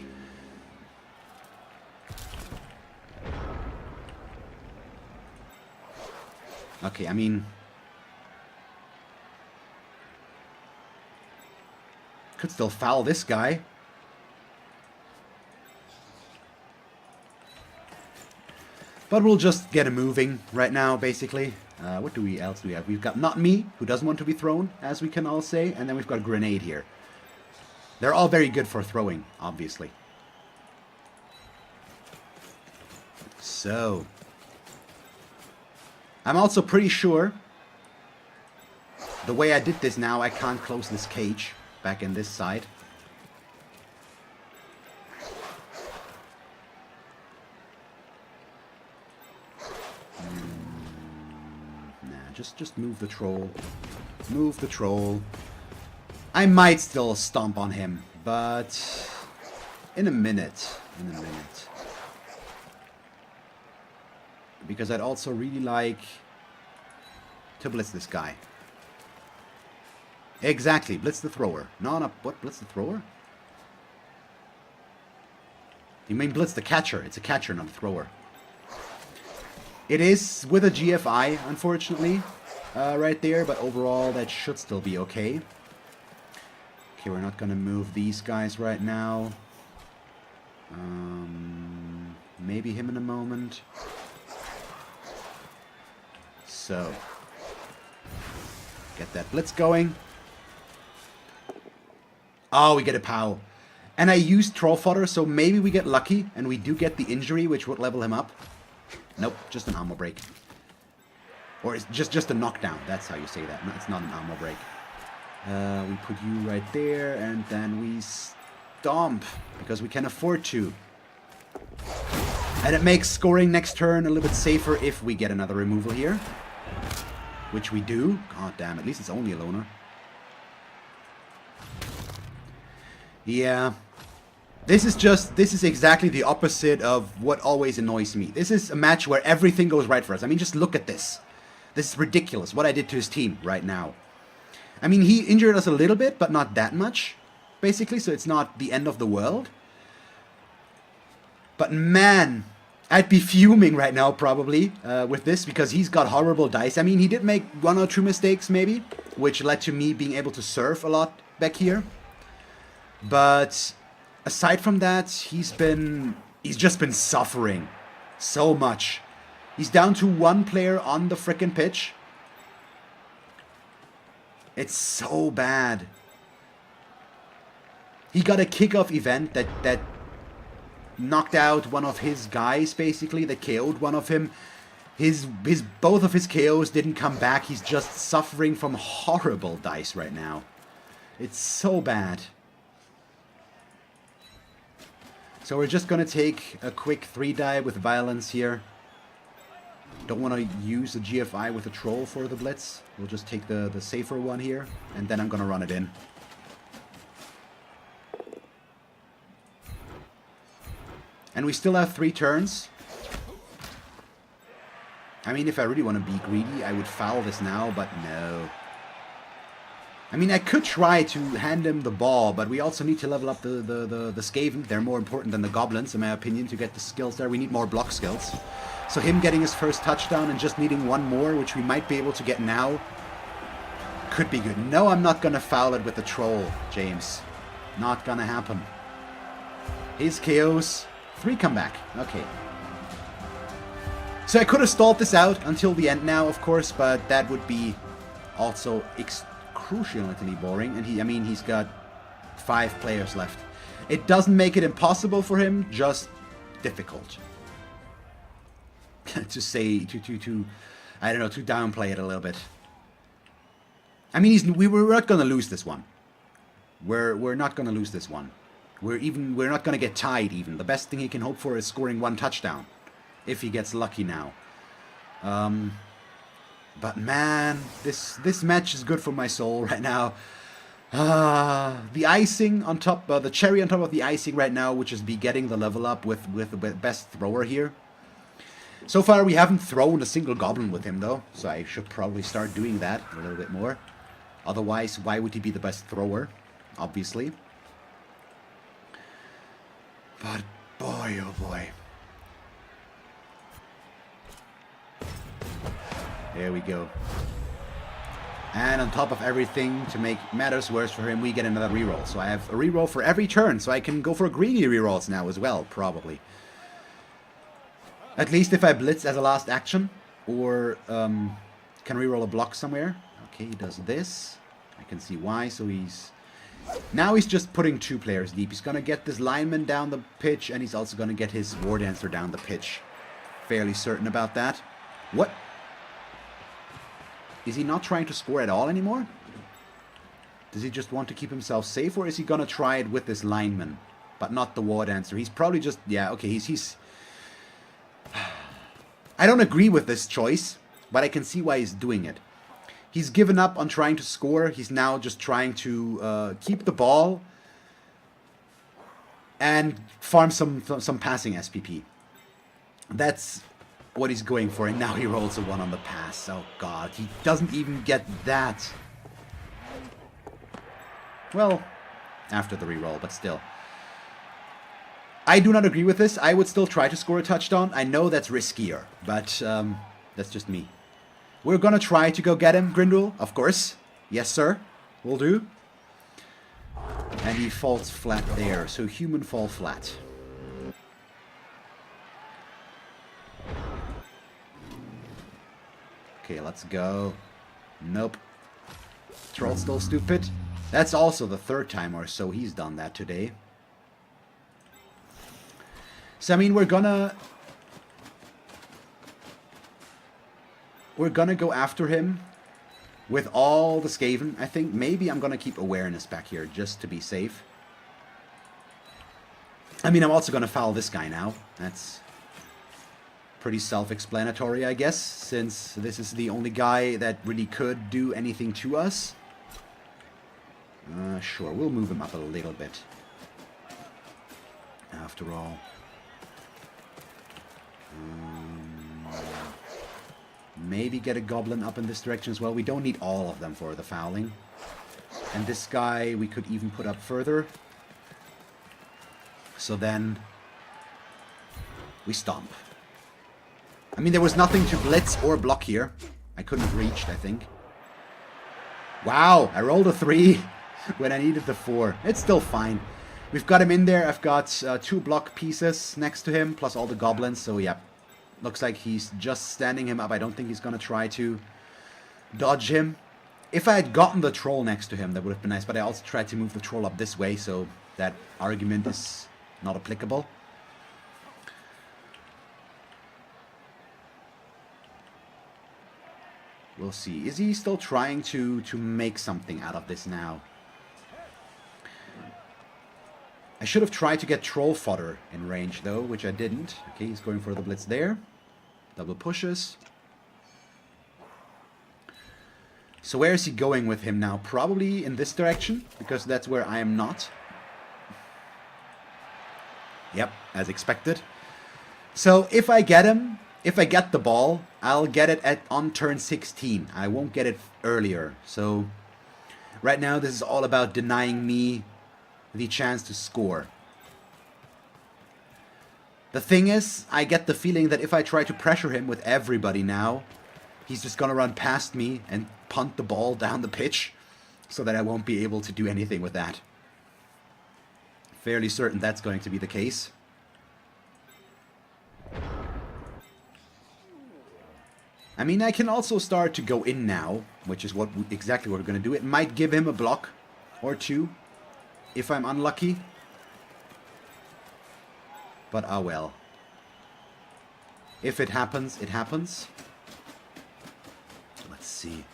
Okay, I mean... Could still foul this guy. But we'll just get him moving right now, basically. What else do we have? We've got Not Me, who doesn't want to be thrown, as we can all say. And then we've got Grenade here. They're all very good for throwing, obviously. So... I'm also pretty sure... The way I did this now, I can't close this cage back in this side. Just move the troll. Move the troll. I might still stomp on him, but in a minute. Because I'd also really like to blitz this guy. Exactly, blitz the thrower. No, what? Blitz the thrower? You mean blitz the catcher? It's a catcher, not a thrower. It is with a GFI, unfortunately, right there, but overall that should still be okay. Okay, we're not gonna move these guys right now. Maybe him in a moment. So, get that blitz going. Oh, we get a POW. And I used Troll Fodder, so maybe we get lucky and we do get the injury, which would level him up. Nope, just an armor break. Or it's just a knockdown. That's how you say that. No, it's not an armor break. We put you right there, and then we stomp, because we can afford to. And it makes scoring next turn a little bit safer if we get another removal here. Which we do. God damn, at least it's only a loner. Yeah. This is exactly the opposite of what always annoys me. This is a match where everything goes right for us. I mean, just look at this. This is ridiculous, what I did to his team right now. I mean, he injured us a little bit, but not that much, basically, so it's not the end of the world. But man, I'd be fuming right now, probably, with this, because he's got horrible dice. I mean, he did make 1 or 2 mistakes, maybe, which led to me being able to surf a lot back here. But aside from that, he's just been suffering so much. He's down to 1 player on the frickin' pitch. It's so bad. He got a kickoff event that knocked out one of his guys, basically, that KO'd one of him. Both of his KOs didn't come back. He's just suffering from horrible dice right now. It's so bad. So we're just gonna take a quick 3-die with violence here. Don't want to use the GFI with a troll for the blitz. We'll just take the safer one here, and then I'm gonna run it in. And we still have 3 turns. I mean, if I really want to be greedy, I would foul this now, but no. I mean, I could try to hand him the ball, but we also need to level up the Skaven. They're more important than the Goblins, in my opinion, to get the skills there. We need more block skills. So him getting his first touchdown and just needing 1 more, which we might be able to get now, could be good. No, I'm not going to foul it with the troll, James. Not going to happen. His KOs, 3 come back. Okay. So I could have stalled this out until the end now, of course, but that would be also excruciatingly boring. And he's got 5 players left. It doesn't make it impossible for him, just difficult. to say, I don't know, to downplay it a little bit. I mean, we're not gonna lose this one. We're not gonna lose this one. We're not gonna get tied even. The best thing he can hope for is scoring 1 touchdown, if he gets lucky now. But man, this match is good for my soul right now. The icing on top, the cherry on top of the icing right now, which is be getting the level up with the best thrower here. So far, we haven't thrown a single goblin with him though, so I should probably start doing that a little bit more. Otherwise, why would he be the best thrower? Obviously. But boy, oh boy. There we go. And on top of everything, to make matters worse for him, we get another reroll. So I have a reroll for every turn, so I can go for greedy rerolls now as well, probably. At least if I blitz as a last action, or can reroll a block somewhere. Okay, he does this. I can see why, so now he's just putting 2 players deep. He's gonna get this lineman down the pitch, and he's also gonna get his war dancer down the pitch. Fairly certain about that. What? Is he not trying to score at all anymore? Does he just want to keep himself safe, or is he gonna try it with this lineman, but not the war dancer? He's probably just, yeah, okay, he's I don't agree with this choice, but I can see why he's doing it. He's given up on trying to score. He's now just trying to keep the ball and farm some passing SPP. That's what he's going for, and now he rolls a 1 on the pass. Oh god, he doesn't even get that. Well, after the reroll, but still. I do not agree with this. I would still try to score a touchdown. I know that's riskier, but that's just me. We're gonna try to go get him, Grindel, of course. Yes, sir. Will do. And he falls flat there, so human fall flat. Okay, let's go. Nope. Troll's still stupid. That's also the 3rd time or so he's done that today. So, I mean, we're gonna go after him with all the Skaven, I think. Maybe I'm gonna keep awareness back here just to be safe. I mean, I'm also gonna foul this guy now. That's pretty self-explanatory, I guess, since this is the only guy that really could do anything to us. Sure, we'll move him up a little bit. After all. Maybe get a goblin up in this direction as well. We don't need all of them for the fouling. And this guy we could even put up further. So then we stomp. I mean, there was nothing to blitz or block here. I couldn't have reached, I think. Wow, I rolled a 3 when I needed the 4. It's still fine. We've got him in there. I've got 2 block pieces next to him, plus all the goblins. So, yeah. Looks like he's just standing him up. I don't think he's going to try to dodge him. If I had gotten the troll next to him, that would have been nice. But I also tried to move the troll up this way, so that argument is not applicable. We'll see. Is he still trying to make something out of this now? I should have tried to get troll fodder in range, though, which I didn't. Okay, he's going for the blitz there. Double pushes. So where is he going with him now? Probably in this direction, because that's where I am not. Yep, as expected. So if I get him, if I get the ball, I'll get it on turn 16. I won't get it earlier. So right now this is all about denying me the chance to score. The thing is, I get the feeling that if I try to pressure him with everybody now, he's just gonna run past me and punt the ball down the pitch, so that I won't be able to do anything with that. Fairly certain that's going to be the case. I mean, I can also start to go in now, which is exactly what we're going to do. It might give him a block or two, if I'm unlucky. But ah well. If it happens, it happens. Let's see.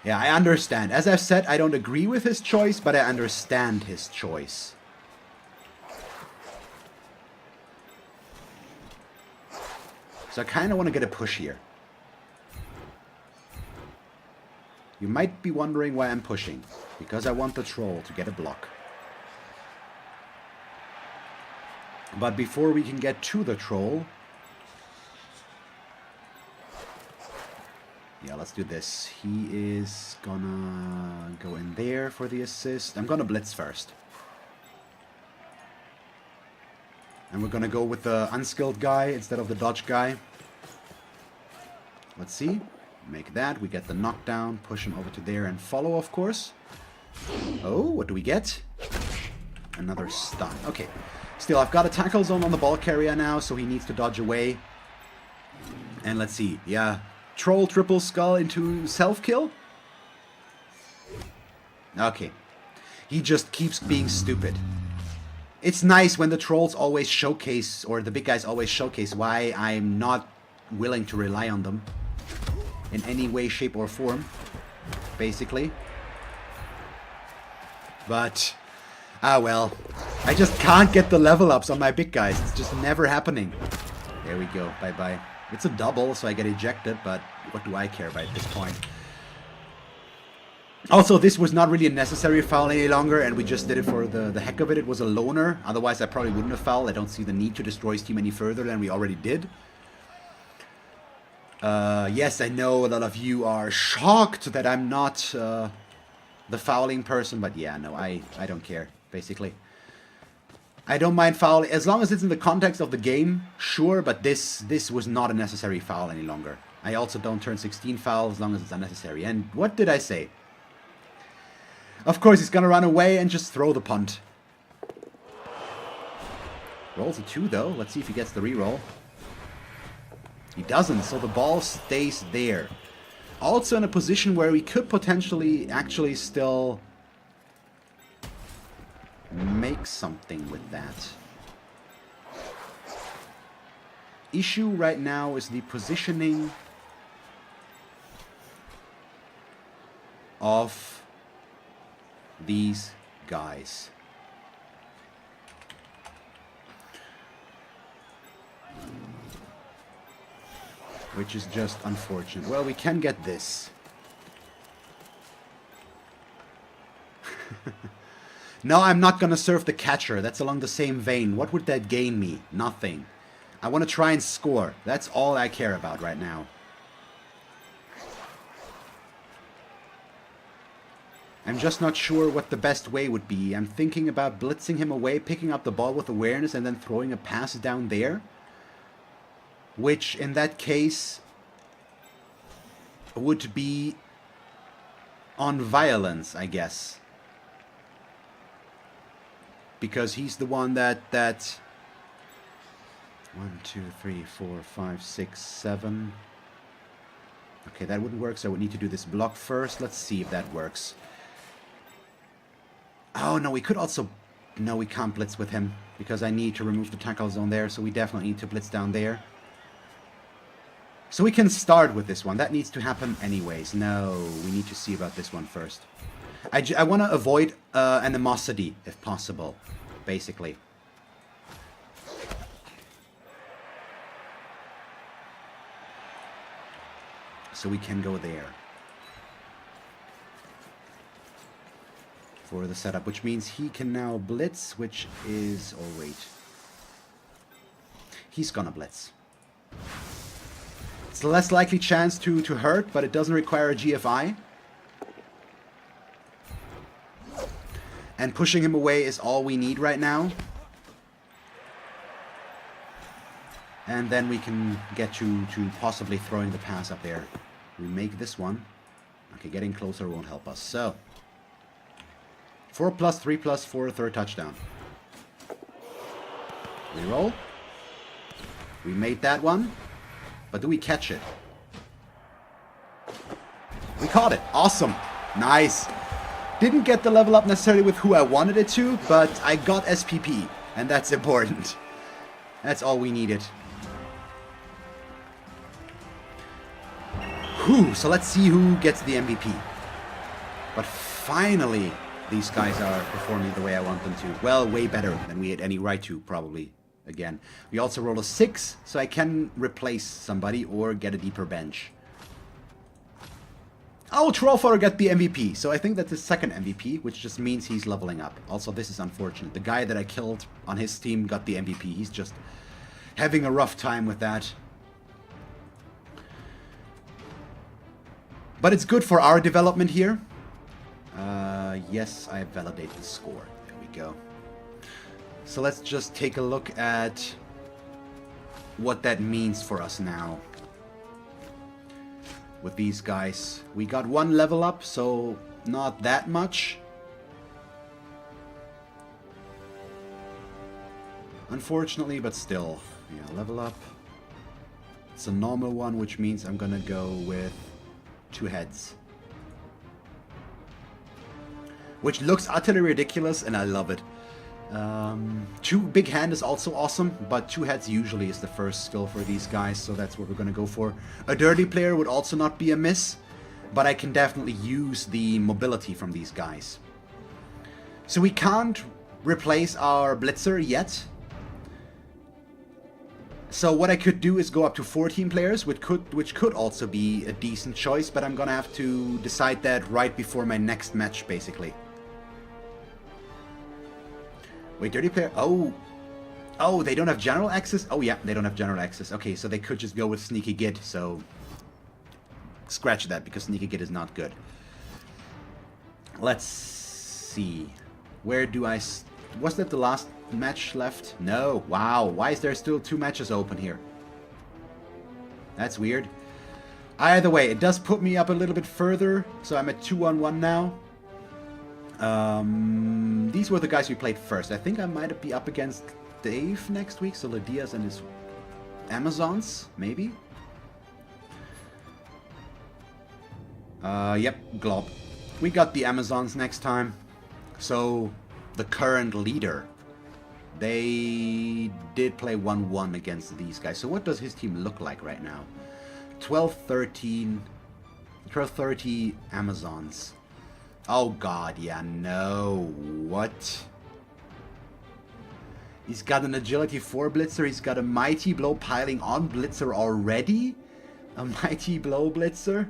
Yeah, I understand. As I've said, I don't agree with his choice, but I understand his choice. So I kind of want to get a push here. You might be wondering why I'm pushing. Because I want the troll to get a block. But before we can get to the troll... Yeah, let's do this. He is gonna go in there for the assist. I'm gonna blitz first. And we're gonna go with the unskilled guy instead of the dodge guy. Let's see. Make that. We get the knockdown. Push him over to there and follow, of course. Oh, what do we get? Another stun. Okay. Still, I've got a tackle zone on the ball carrier now, so he needs to dodge away. And let's see. Yeah. Troll triple skull into self-kill? Okay. He just keeps being stupid. It's nice when the trolls always showcase, or the big guys always showcase why I'm not willing to rely on them. In any way, shape, or form. Basically. But, ah well. I just can't get the level ups on my big guys. It's just never happening. There we go. Bye-bye. It's a double, so I get ejected, but what do I care about at this point? Also, this was not really a necessary foul any longer, and we just did it for the heck of it. It was a loner. Otherwise, I probably wouldn't have fouled. I don't see the need to destroy his team any further than we already did. Yes, I know a lot of you are shocked that I'm not the fouling person, but yeah, no, I don't care, basically. I don't mind foul as long as it's in the context of the game, sure, but this was not a necessary foul any longer. I also don't turn 16 foul as long as it's unnecessary. And what did I say? Of course, he's gonna run away and just throw the punt. Rolls a 2 though. Let's see if he gets the reroll. He doesn't, so the ball stays there. Also in a position where we could potentially actually still make something with that. Issue right now is the positioning of these guys. Which is just unfortunate. Well, we can get this. No, I'm not gonna serve the catcher. That's along the same vein. What would that gain me? Nothing. I want to try and score. That's all I care about right now. I'm just not sure what the best way would be. I'm thinking about blitzing him away, picking up the ball with awareness, and then throwing a pass down there. Which, in that case, would be on violence, I guess. Because he's the one that 1, 2, 3, 4, 5, 6, 7. Okay, that wouldn't work, so I would need to do this block first. Let's see if that works. Oh, no, we could also... No, we can't blitz with him, because I need to remove the tackle zone there, so we definitely need to blitz down there. So we can start with this one. That needs to happen anyways. No, we need to see about this one first. I want to avoid animosity, if possible, basically. So we can go there. For the setup, which means he can now blitz, which is... Oh, wait. He's gonna blitz. It's a less likely chance to hurt, but it doesn't require a GFI. And pushing him away is all we need right now. And then we can get to possibly throwing the pass up there. We make this one. Okay, getting closer won't help us. So, 4+, 3+, 4, third touchdown. Reroll. We made that one. But do we catch it? We caught it. Awesome. Nice. Didn't get the level up necessarily with who I wanted it to, but I got SPP. And that's important. That's all we needed. Whew, so let's see who gets the MVP. But finally, these guys are performing the way I want them to. Well, way better than we had any right to, probably. Again. We also rolled a 6, so I can replace somebody or get a deeper bench. Oh, Trollfather got the MVP. So I think that's his second MVP, which just means he's leveling up. Also, this is unfortunate. The guy that I killed on his team got the MVP. He's just having a rough time with that. But it's good for our development here. Yes, I validate the score. There we go. So let's just take a look at what that means for us now. With these guys. We got 1 level up, so not that much. Unfortunately, but still. Yeah, level up. It's a normal one, which means I'm gonna go with 2 heads. Which looks utterly ridiculous, and I love it. 2 big hand is also awesome, but 2 heads usually is the first skill for these guys, so that's what we're gonna go for. A dirty player would also not be amiss, but I can definitely use the mobility from these guys. So we can't replace our Blitzer yet. So what I could do is go up to 14 players, which could also be a decent choice, but I'm gonna have to decide that right before my next match, basically. Wait, dirty player? Oh, they don't have general access? Oh yeah, they don't have general access. Okay, so they could just go with Sneaky Git, so scratch that, because Sneaky Git is not good. Let's see. Where do I... Was that the last match left? No. Wow. Why is there still 2 matches open here? That's weird. Either way, it does put me up a little bit further. So I'm at 2-on-1 now. These were the guys we played first. I think I might be up against Dave next week. So Ladias and his Amazons, maybe? Yep, Glob. We got the Amazons next time. So... the current leader, they did play 1-1 against these guys. So what does his team look like right now? 12-13, 12-30 Amazons. Oh god, yeah, no. What? He's got an agility 4 Blitzer. He's got a mighty blow piling on Blitzer already. A mighty blow Blitzer.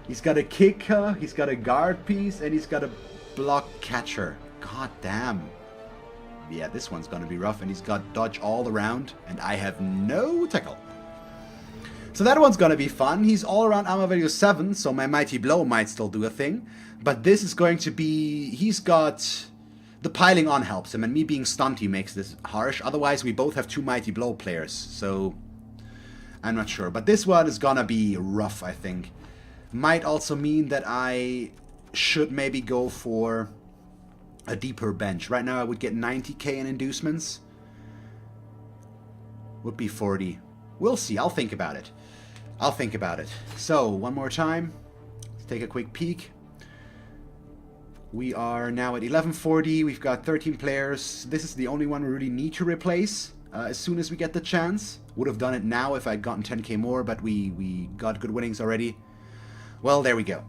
He's got a kicker. He's got a guard piece, and he's got a block catcher. God damn. Yeah, this one's gonna be rough, and he's got dodge all around, and I have no tackle. So that one's gonna be fun. He's all around armor value 7, so my mighty blow might still do a thing. But this is going to be... he's got... the piling on helps him, and me being stunty makes this harsh. Otherwise, we both have 2 mighty blow players, so... I'm not sure. But this one is gonna be rough, I think. Might also mean that I should maybe go for... a deeper bench. Right now I would get 90k in inducements. Would be 40. We'll see. I'll think about it. I'll think about it. So, one more time. Let's take a quick peek. We are now at 1140. We've got 13 players. This is the only one we really need to replace as soon as we get the chance. Would have done it now if I'd gotten 10k more, but we got good winnings already. Well, there we go.